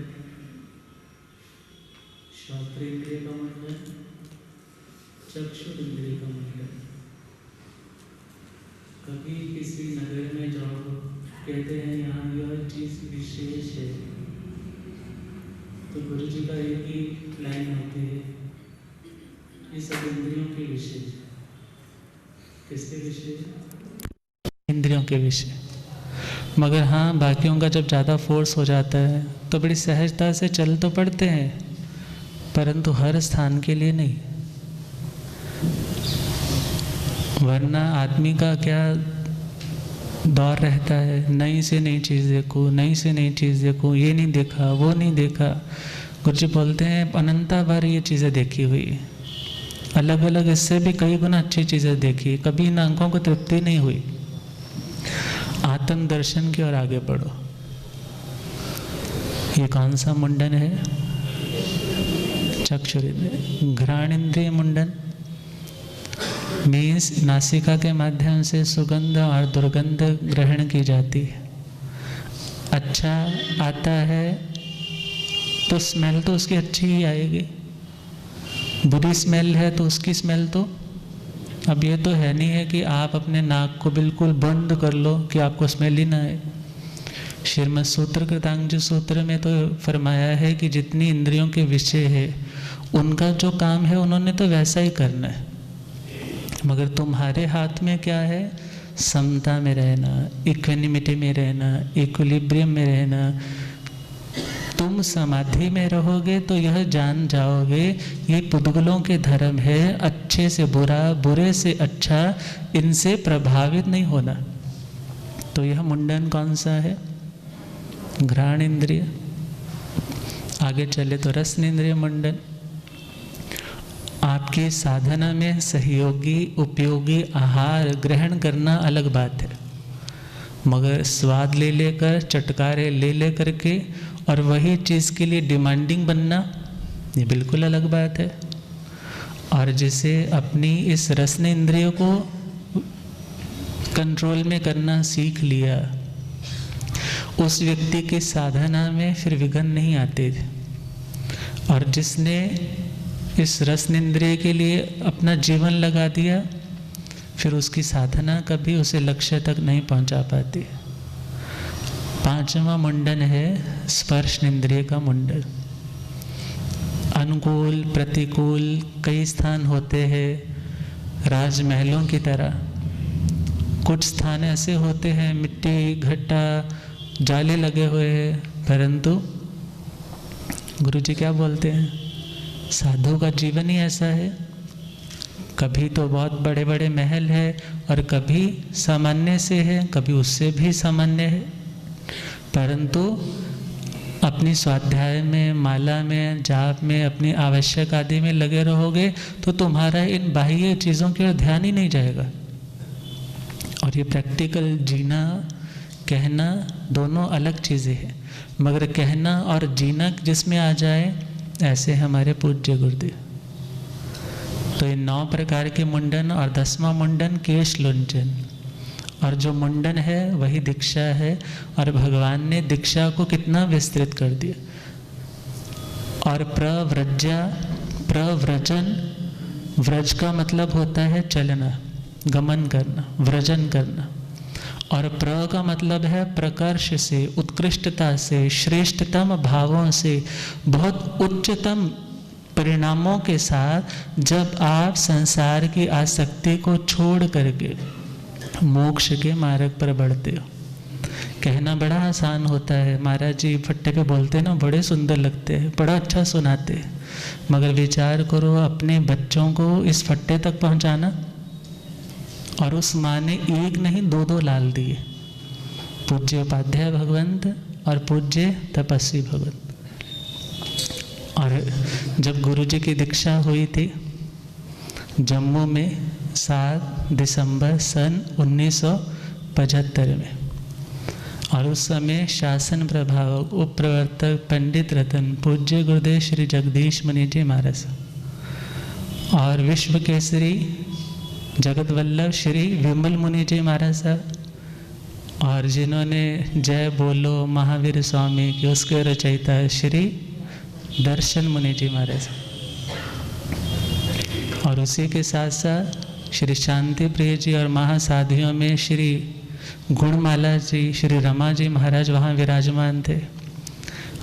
श्रोत्रेंद्रिय का मुंडन, चक्षुर इंद्रिय का मुंडन। कभी किसी नगर में जाओ, कहते हैं यहाँ यह चीज विशेष है, तो गुरु जी का एक ही लाइन होती है, ये सब इंद्रियों के विषय। किसके विषय? इंद्रियों के विषय। मगर हाँ, बाकियों का जब ज़्यादा फोर्स हो जाता है तो बड़ी सहजता से चल तो पड़ते हैं, परंतु हर स्थान के लिए नहीं। वरना आदमी का क्या दौर रहता है, नई से नई चीज़ देखो, नई से नई चीज़ देखो, ये नहीं देखा, वो नहीं देखा। गुरुजी बोलते हैं अनंता बार ये चीज़ें देखी हुई, अलग अलग इससे भी कई गुना अच्छी चीज़ें देखी, कभी इन आंखों को तृप्ति नहीं हुई। आत्म दर्शन की ओर आगे बढ़ो। ये कौन सा मुंडन है? चक्षुरेंद्रिय। घ्राणेंद्रिय मुंडन मीन्स नासिका के माध्यम से सुगंध और दुर्गंध ग्रहण की जाती है। अच्छा आता है तो स्मेल तो उसकी अच्छी ही आएगी, बुरी स्मेल है तो उसकी स्मेल तो, अब ये तो है नहीं है कि आप अपने नाक को बिल्कुल बंद कर लो कि आपको स्मेल ही ना आए। श्रीमद् सूत्र कृतांजलि सूत्र में तो फरमाया है कि जितनी इंद्रियों के विषय है उनका जो काम है उन्होंने तो वैसा ही करना है, मगर तुम्हारे हाथ में क्या है? समता में रहना, इक्विनिमिटी में रहना, इक्विलिब्रियम में रहना। तुम समाधि में रहोगे तो यह जान जाओगे ये पुद्गलों के धर्म है, अच्छे से बुरा, बुरे से अच्छा, इनसे प्रभावित नहीं होना। तो यह मुंडन कौन सा है? घ्राण इंद्रिय। आगे चले तो रसन इंद्रिय मुंडन। आपकी साधना में सहयोगी उपयोगी आहार ग्रहण करना अलग बात है, मगर स्वाद ले लेकर, चटकारे ले ले करके और वही चीज़ के लिए डिमांडिंग बनना, ये बिल्कुल अलग बात है। और जिसे अपनी इस रसन इंद्रियों को कंट्रोल में करना सीख लिया, उस व्यक्ति की साधना में फिर विघ्न नहीं आते थे। और जिसने इस रसन इंद्रिय के लिए अपना जीवन लगा दिया, फिर उसकी साधना कभी उसे लक्ष्य तक नहीं पहुंचा पाती। 5वां मुंडन है स्पर्श इंद्रिय का मुंडन। अनुकूल प्रतिकूल कई स्थान होते हैं, राजमहलों की तरह। कुछ स्थान ऐसे होते हैं मिट्टी घट्टा जाले लगे हुए हैं, परंतु गुरुजी क्या बोलते हैं? साधु का जीवन ही ऐसा है, कभी तो बहुत बड़े बड़े महल है और कभी सामान्य से है, कभी उससे भी सामान्य है, परंतु अपनी स्वाध्याय में, माला में, जाप में, अपनी आवश्यक आदि में लगे रहोगे तो तुम्हारा इन बाह्य चीज़ों की ओर ध्यान ही नहीं जाएगा। और ये प्रैक्टिकल जीना, कहना दोनों अलग चीज़ें हैं, मगर कहना और जीना जिसमें आ जाए, ऐसे हमारे पूज्य गुरुदेव। तो ये 9 प्रकार के मुंडन और 10वां मुंडन केश लुंचन। और जो मुंडन है वही दीक्षा है, और भगवान ने दीक्षा को कितना विस्तृत कर दिया। और प्रव्रज्या, प्रव्रजन, व्रज का मतलब होता है चलना, गमन करना, व्रजन करना। और प्र का मतलब है प्रकर्ष से, उत्कृष्टता से, श्रेष्ठतम भावों से, बहुत उच्चतम परिणामों के साथ जब आप संसार की आसक्ति को छोड़ करके मोक्ष के मार्ग पर बढ़ते हो। कहना बड़ा आसान होता है, महाराज जी फट्टे पे बोलते हैं ना, बड़े सुंदर लगते हैं, बड़ा अच्छा सुनाते हैं, मगर विचार करो अपने बच्चों को इस फट्टे तक पहुंचाना। और उस माँ ने एक नहीं 2 लाल दिए, पूज्य उपाध्याय भगवंत और पूज्य तपस्वी भगवंत। और जब गुरुजी की दीक्षा हुई थी जम्मू में 7 दिसंबर सन 1975 में, और उस समय शासन प्रभावक उप प्रवर्तक पंडित रतन पूज्य गुरुदेव श्री जगदीश मुनि जी महाराज और विश्व केसरी जगत वल्लभ श्री विमल मुनि जी महाराज साहब और जिन्होंने जय बोलो महावीर स्वामी की, उसके रचयिता है श्री दर्शन मुनि जी महाराज। और उसी के साथ साथ श्री शांति प्रिय जी और महासाधियों में श्री गुणमाला जी, श्री रमा जी महाराज वहाँ विराजमान थे।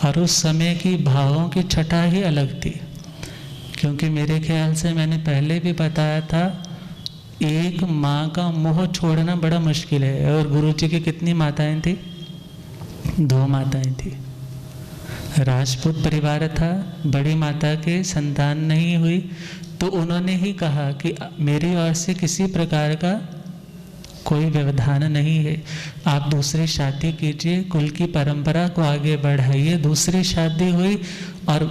और उस समय की भावों की छटा ही अलग थी, क्योंकि मेरे ख्याल से मैंने पहले भी बताया था, एक माँ का मोह छोड़ना बड़ा मुश्किल है। और गुरु जी की कितनी माताएं थी? 2 माताएं थी। राजपूत परिवार था, बड़ी माता के संतान नहीं हुई तो उन्होंने ही कहा कि मेरी ओर से किसी प्रकार का कोई व्यवधान नहीं है, आप दूसरी शादी कीजिए, कुल की परंपरा को आगे बढ़ाइए। दूसरी शादी हुई और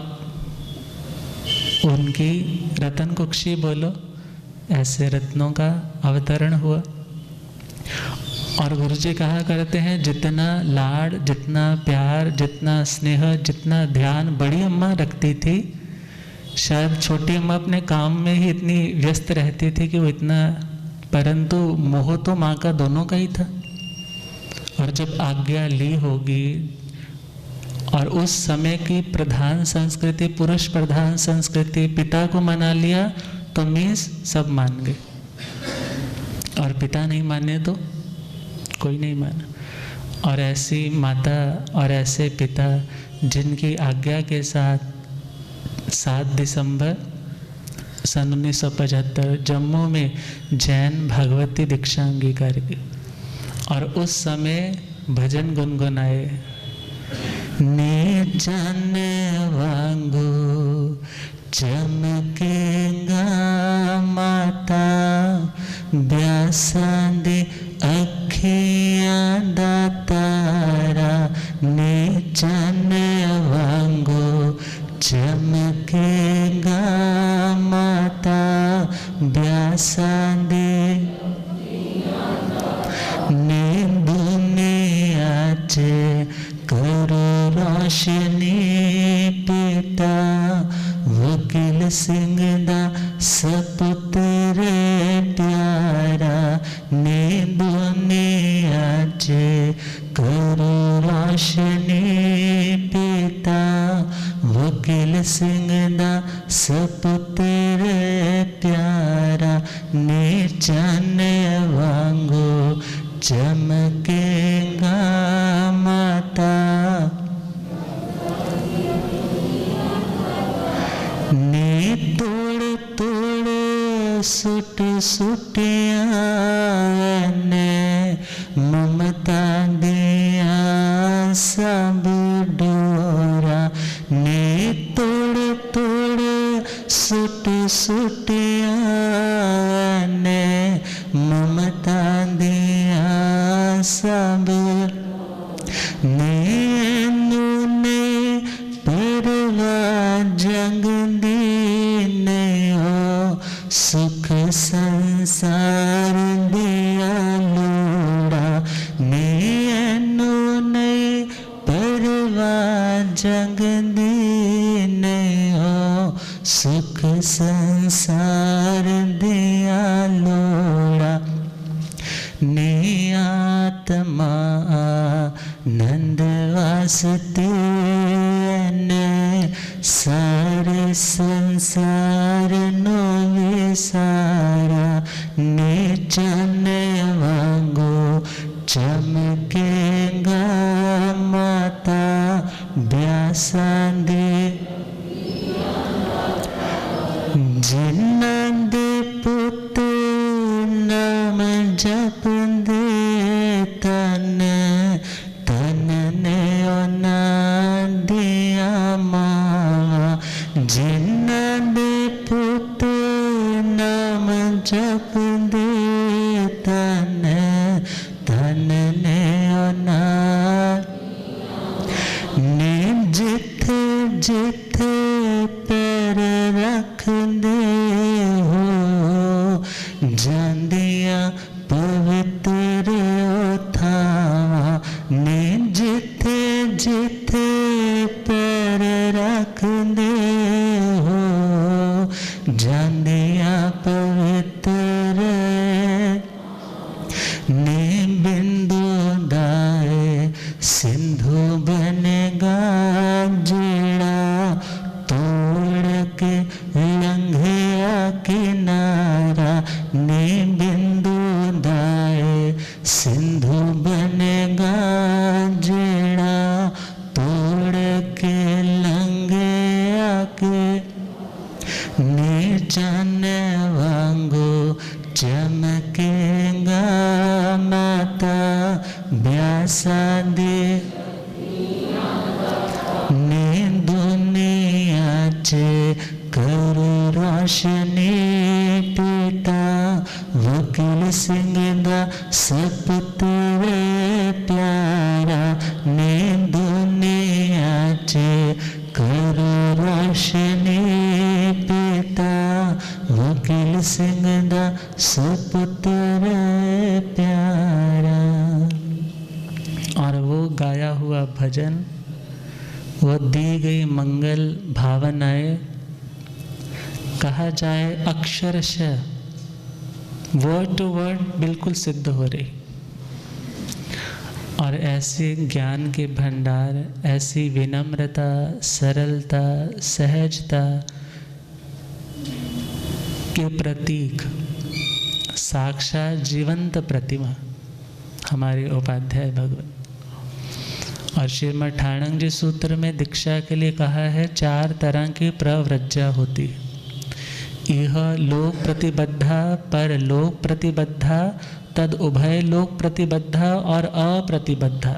उनकी रतन कुक्षी बोलो, ऐसे रत्नों का अवतरण हुआ। और गुरुजी कहा करते हैं, जितना लाड, जितना प्यार, जितना स्नेह, जितना ध्यान बड़ी अम्मा रखती थी, शायद छोटी अम्मा अपने काम में ही इतनी व्यस्त रहती थी कि वो इतना, परंतु मोह तो माँ का दोनों का ही था। और जब आज्ञा ली होगी, और उस समय की प्रधान संस्कृति, पुरुष प्रधान संस्कृति, पिता को मना लिया तो मीन्स सब मान गए, और पिता नहीं माने तो कोई नहीं माना। और ऐसी माता और ऐसे पिता जिनकी आज्ञा के साथ 7 दिसंबर सन 1975 जम्मू में जैन भगवती दीक्षा अंगीकार की। और उस समय भजन गुनगुनाए, ने जाने वांगू चमकेगा माता, ब्यासा दे अखियां दा तारा, ने जाने वांगू चमकेगा माता, ब्यासा दे ने दुनिया च करो रोशनी पिता, वकील सिंह दा सपुत्र प्यारा, ने दुनिया च करो रोशनी पिता, वकील सिंह दा सपुत्र प्यारा, ने जाने वांगू चमकेगा माता, ने तोड़ तोड़ सुट सुटिया, ने ममता दिया सब डोरा, ने तोड़ तोड़ सुट सुटिया, ने ममता दिया सब, नैनू ने परवा जग दीने हो, सुख संसार दिया लोड़ा, नैनू ने परवा जग दीने हो, सुख संसार दिया लोड़ा, ने आत्मा नंद वासते, ने सारे संसार नो विसारा, ने जाने वांगू चमकेगा माता, ब्यासा दे जिन्ना दे पुत नाम जप दे, तन तन ने ओना दिया मावा, जिन्ना दे पुत नाम जप दे, तन तन ने ओना, ने जिथे जिथे पैर रख दे हो, जांदिया पवित्र थावा, ने जिथे जिथे पैर रख दे हो, जांदिया पवित्र, ने बिंदु सिंधु बनेगा जेड़ा तोड़ के लंगे आके नीचाने वांगो चमकेगा माता ब्यासा दे नी दुनिया चे कर रोशनी पिता वकील सिंह दा सपुत्र प्यारा नी दुनिया चे कर रोशनी पिता वकील सिंह दा सपुत्र प्यारा। और वो गाया हुआ भजन, वो दी गई मंगल भावनाएं कहा जाए अक्षरशः वर्ड टू वर्ड बिल्कुल सिद्ध हो रही। और ऐसे ज्ञान के भंडार, ऐसी विनम्रता, सरलता, सहजता के प्रतीक, साक्षात जीवंत प्रतिमा हमारे उपाध्याय भगवान। और श्रीमद् ठाणंग जी सूत्र में दीक्षा के लिए कहा है 4 तरह की प्रव्रज्जा होती है। इह लोक प्रतिबद्धा, पर लोक प्रतिबद्धा, तद उभय लोक प्रतिबद्धा और अप्रतिबद्धा।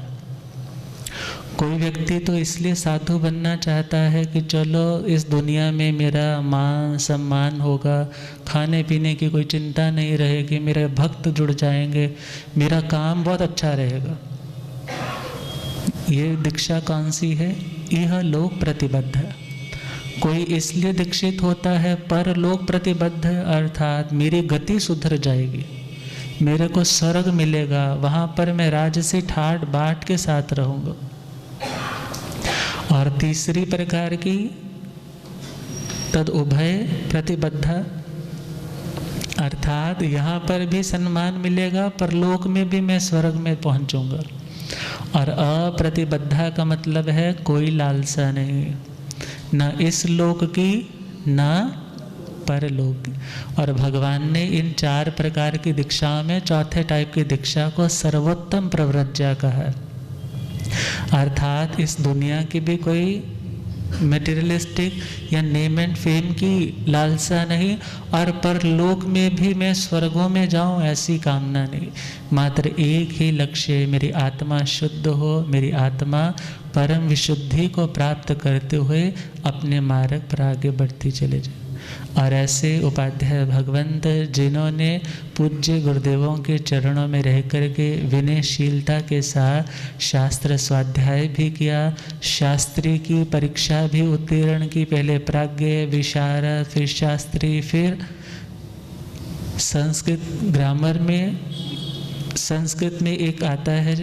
कोई व्यक्ति तो इसलिए साधु बनना चाहता है कि चलो इस दुनिया में मेरा मान सम्मान होगा, खाने पीने की कोई चिंता नहीं रहेगी, मेरे भक्त जुड़ जाएंगे, मेरा काम बहुत अच्छा रहेगा। ये दीक्षा कौन सी है? यह लोक प्रतिबद्ध। कोई इसलिए दीक्षित होता है पर लोक प्रतिबद्ध, अर्थात मेरी गति सुधर जाएगी, मेरे को स्वर्ग मिलेगा, वहाँ पर मैं राजसी ठाट बाट के साथ रहूँगा। और तीसरी प्रकार की तद उभय प्रतिबद्धा, अर्थात यहाँ पर भी सम्मान मिलेगा पर लोक में भी मैं स्वर्ग में पहुँचूँगा। और अप्रतिबद्धा का मतलब है कोई लालसा नहीं, न इस लोक की न परलोक की। और भगवान ने इन 4 प्रकार की दीक्षाओं में चौथे टाइप की दीक्षा को सर्वोत्तम प्रव्रज्या कहा है। अर्थात इस दुनिया की भी कोई मटेरियलिस्टिक या नेम एंड फेम की लालसा नहीं, और परलोक में भी मैं स्वर्गों में जाऊं ऐसी कामना नहीं। मात्र एक ही लक्ष्य, मेरी आत्मा शुद्ध हो, मेरी आत्मा परम विशुद्धि को प्राप्त करते हुए अपने मार्ग पर आगे बढ़ती चले जाए। और ऐसे उपाध्याय भगवंत जिन्होंने पूज्य गुरुदेवों के चरणों में रह कर के विनयशीलता के साथ शास्त्र स्वाध्याय भी किया, शास्त्री की परीक्षा भी उत्तीर्ण की, पहले प्राज्ञ, विशारद, फिर शास्त्री, फिर संस्कृत ग्रामर में, संस्कृत में एक आता है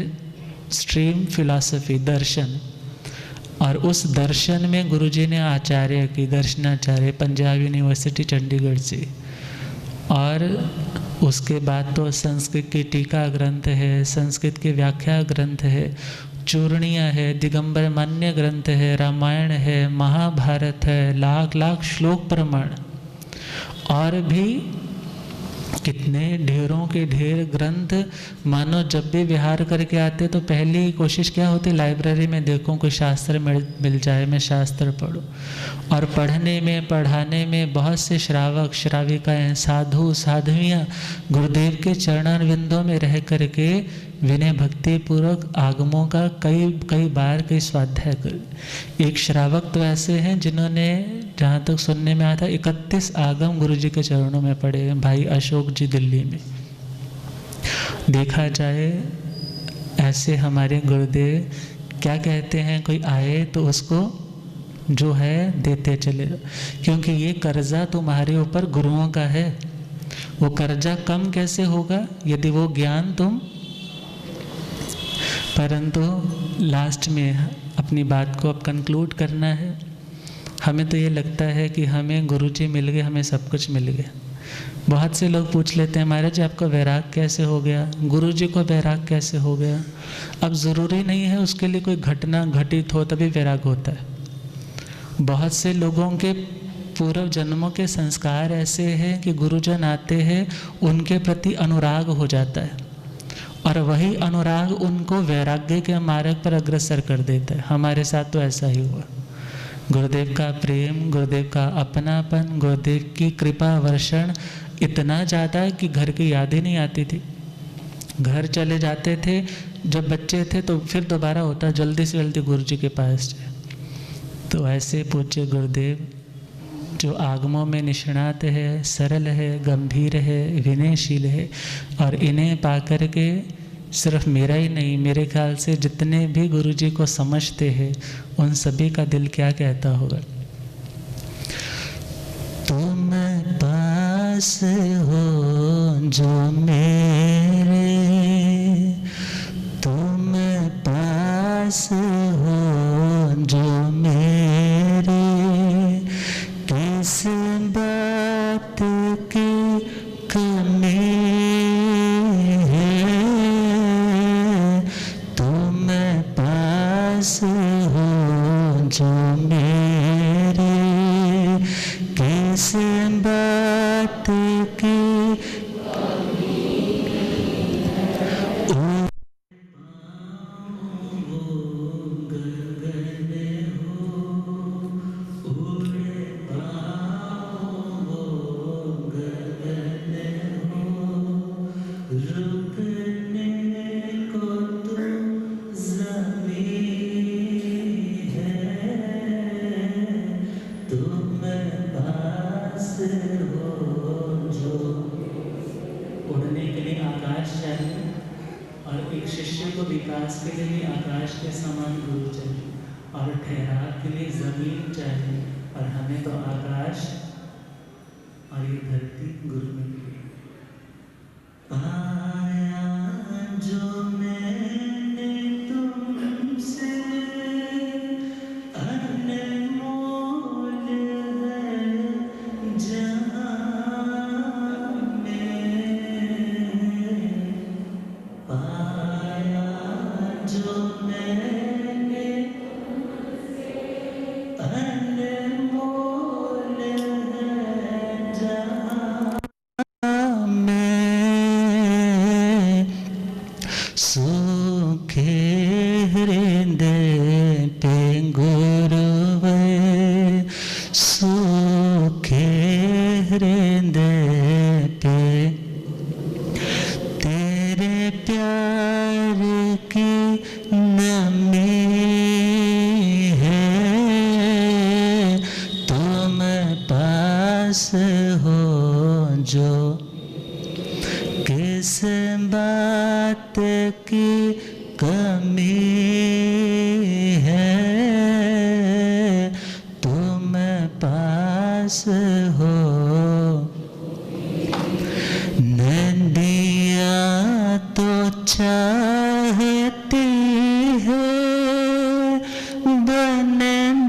स्ट्रीम फिलॉसफी, दर्शन, और उस दर्शन में गुरुजी ने आचार्य की, दर्शनाचार्य, पंजाब यूनिवर्सिटी चंडीगढ़ से। और उसके बाद तो संस्कृत की टीका ग्रंथ है, संस्कृत की व्याख्या ग्रंथ है, चूर्णियाँ है, दिगंबर मान्य ग्रंथ है, रामायण है, महाभारत है, लाख लाख श्लोक प्रमाण, और भी कितने ढेरों के ढेर ग्रंथ। मानो जब भी विहार करके आते तो पहली कोशिश क्या होती, लाइब्रेरी में देखूं कोई शास्त्र मिल जाए, मैं शास्त्र पढूं। और पढ़ने में, पढ़ाने में बहुत से श्रावक श्राविकाएँ, साधु साध्वियाँ गुरुदेव के चरणारविंदों में रह करके विनय भक्ति पूर्वक आगमों का कई बार स्वाध्याय कर। एक श्रावक तो ऐसे हैं जिन्होंने, जहाँ तक सुनने में आया था, 31 आगम गुरुजी के चरणों में पढ़े हैं, भाई अशोक जी दिल्ली में। देखा जाए ऐसे हमारे गुरुदेव क्या कहते हैं, कोई आए तो उसको जो है देते चले जाओ, क्योंकि ये कर्जा तुम्हारे ऊपर गुरुओं का है। वो कर्जा कम कैसे होगा यदि वो ज्ञान तुम। परंतु लास्ट में अपनी बात को अब कंक्लूड करना है। हमें तो ये लगता है कि हमें गुरुजी मिल गए, हमें सब कुछ मिल गया। बहुत से लोग पूछ लेते हैं, महाराज जी आपको वैराग कैसे हो गया, गुरुजी को वैराग कैसे हो गया। अब ज़रूरी नहीं है उसके लिए कोई घटना घटित हो तभी वैराग होता है। बहुत से लोगों के पूर्व जन्मों के संस्कार ऐसे हैं कि गुरुजन आते हैं, उनके प्रति अनुराग हो जाता है, और वही अनुराग उनको वैराग्य के मार्ग पर अग्रसर कर देता है। हमारे साथ तो ऐसा ही हुआ। गुरुदेव का प्रेम, गुरुदेव का अपनापन, गुरुदेव की कृपा वर्षण इतना ज़्यादा कि घर की याद ही नहीं आती थी। घर चले जाते थे जब बच्चे थे तो फिर दोबारा होता जल्दी से जल्दी गुरु जी के पास जाए। तो ऐसे पूज्य गुरुदेव जो आगमों में निष्णात है, सरल है, गंभीर है, विनयशील है, और इन्हें पाकर के सिर्फ मेरा ही नहीं, मेरे ख्याल से जितने भी गुरु जी को समझते हैं उन सभी का दिल क्या कहता होगा। तुम पास हो जो मेरे, तुम पास हो जो मेरे, किस बात की कमी है, तुम पास हो जो मेरे, किस बात की उड़ने के लिए आकाश चाहिए और एक शिष्य को विकास के लिए आकाश के समान गुरु चाहिए, और ठहराव के लिए जमीन चाहिए, और हमें तो आकाश और ये धरती गुरु मिल गई। पाया जो मैंने तुमसे अनमोल है जहाँ पाया जो मैंने अनमोल है जहाँ में, सूखे हृदय पे गुरुवे, सूखे हृदय पे तेरे प्यार की नमी है, तुम पास हो जो, किस बात की कमी है, तुम पास हो। नदियाँ तो चाहती है बन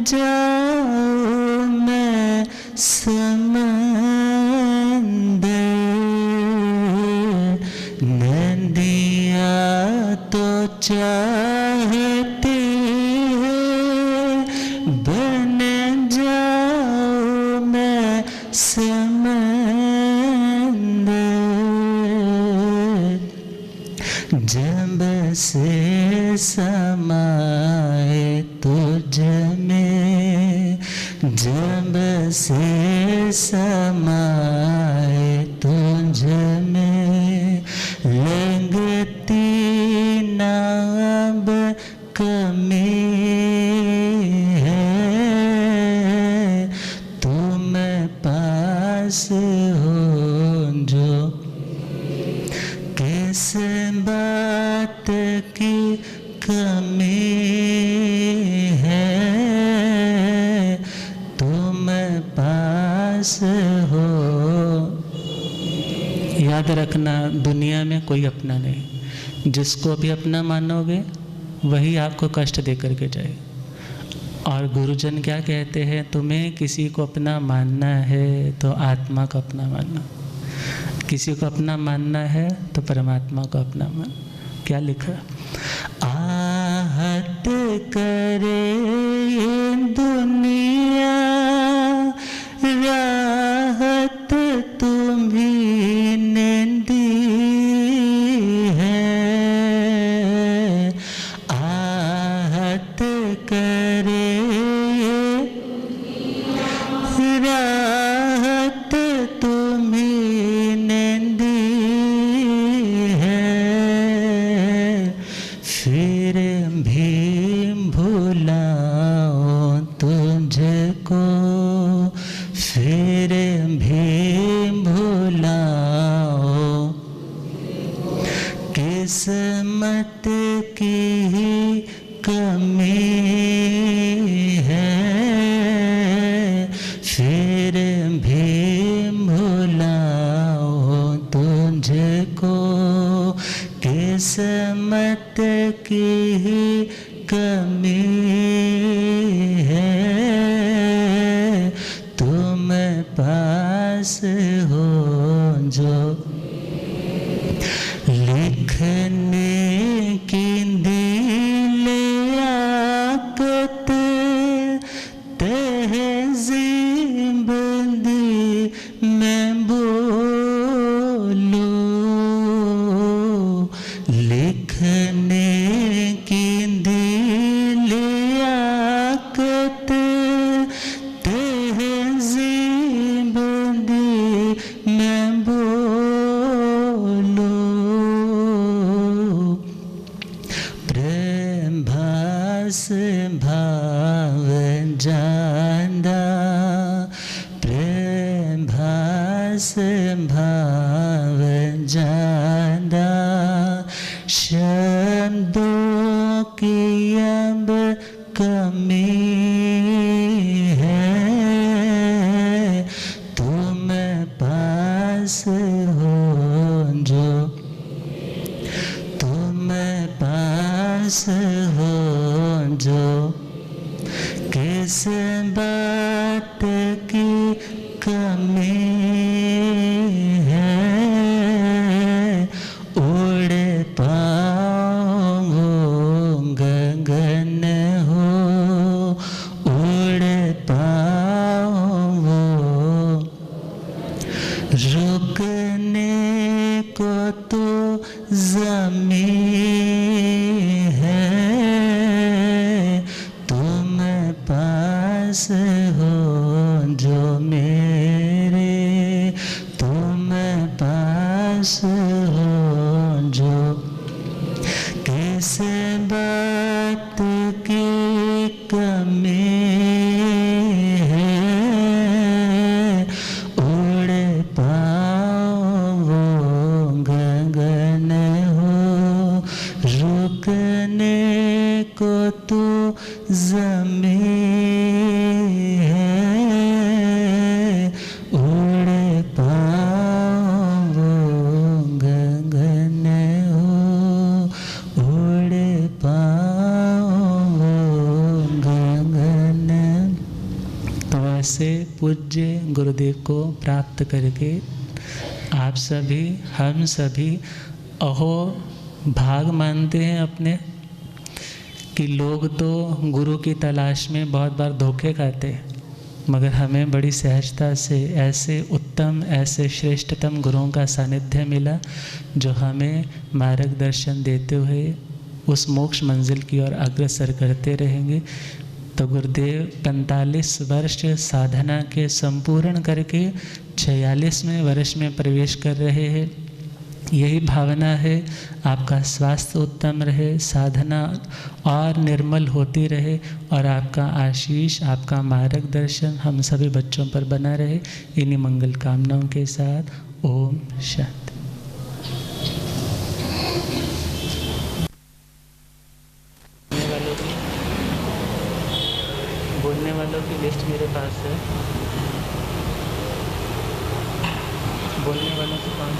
जाऊं मैं समंदर, नदियाँ तो चाहती है बन जाऊं मैं समंदर, जब से समाए तुझ में, जब से समाए तुझ में, लगती ना अब कमी है, तुम पास हो जो, किस बात की कमी है, तुम पास हो। याद रखना, दुनिया में कोई अपना नहीं, जिसको भी अपना मानोगे वही आपको कष्ट दे करके जाए। और गुरुजन क्या कहते हैं, तुम्हें किसी को अपना मानना है तो आत्मा को अपना मानना, किसी को अपना मानना है तो परमात्मा को अपना मान। क्या लिखा, आहत करे ये दुनिया, राहत तुम्ही ने दी है, फिर भी भुलाओ तुझको, फिर भी भुलाओ, किस्मत की कमी है, फिर भी भुलाओ तुझको, किस्मत की कमी है, तुम पास हो जो लिखने की दिल आकत, तहज़ीब दी मैं बोलूं, लिखने की दिल आकत, तहज़ीब दी मैं बोलूं, प्रेम भास भाव जांदा, प्रेम भास भाव जांदा, शब्दों की अब कमी है, तुम पास हो जो, तुम पास हो जो, किस बात की कमी है, उड़ पाओ गगन हो, उड़ पाओ, रुकने को तो ज़मीं है, तुम पास हो जो मेरे, तुम पास हो जो, किस बात की कमी है, उड़ पाओ गगन हो, रुकने को तो ज़मीं है, उड़ पाओ गगन हो, उड़ पाओ गगन। तो ऐसे पूज्य गुरुदेव को प्राप्त करके आप सभी, हम सभी अहो भाग मानते हैं अपने, कि लोग तो गुरु की तलाश में बहुत बार धोखे खाते हैं, मगर हमें बड़ी सहजता से ऐसे उत्तम, ऐसे श्रेष्ठतम गुरुओं का सानिध्य मिला, जो हमें मार्गदर्शन देते हुए उस मोक्ष मंजिल की ओर अग्रसर करते रहेंगे। तो गुरुदेव 45 वर्ष साधना के संपूर्ण करके 46वें वर्ष में प्रवेश कर रहे हैं। यही भावना है आपका स्वास्थ्य उत्तम रहे, साधना और निर्मल होती रहे, और आपका आशीष, आपका मार्गदर्शन हम सभी बच्चों पर बना रहे। इन्हीं मंगल कामनाओं के साथ ओम शांति। बोलने वालों की लिस्ट मेरे पास है। बोलने वालों से 5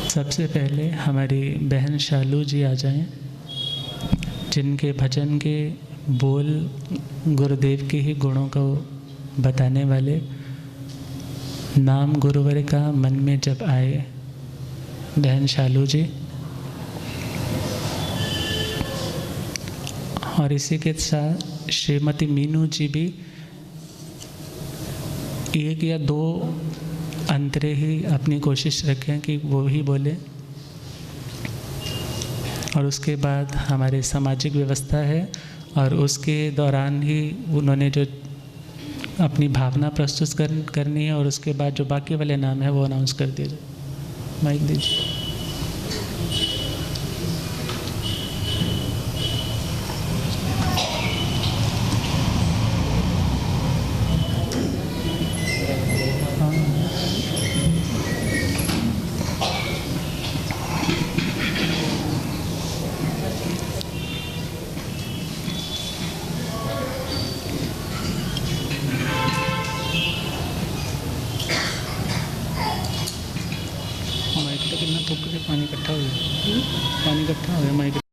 सबसे पहले हमारी बहन शालू जी आ जाएं, जिनके भजन के बोल गुरुदेव के ही गुणों को बताने वाले। नाम गुरुवर का मन में जब आए, बहन शालू जी। और इसी के साथ श्रीमती मीनू जी भी 1 या 2 अंतरे ही अपनी कोशिश रखें कि वो ही बोले। और उसके बाद हमारे सामाजिक व्यवस्था है, और उसके दौरान ही उन्होंने जो अपनी भावना प्रस्तुत करनी है और उसके बाद जो बाकी वाले नाम है वो अनाउंस कर दिया जाए। माइक दीजिए। माइक तो कितना थूक के पानी इकट्ठा हो गया, पानी इकट्ठा हो गया माइक।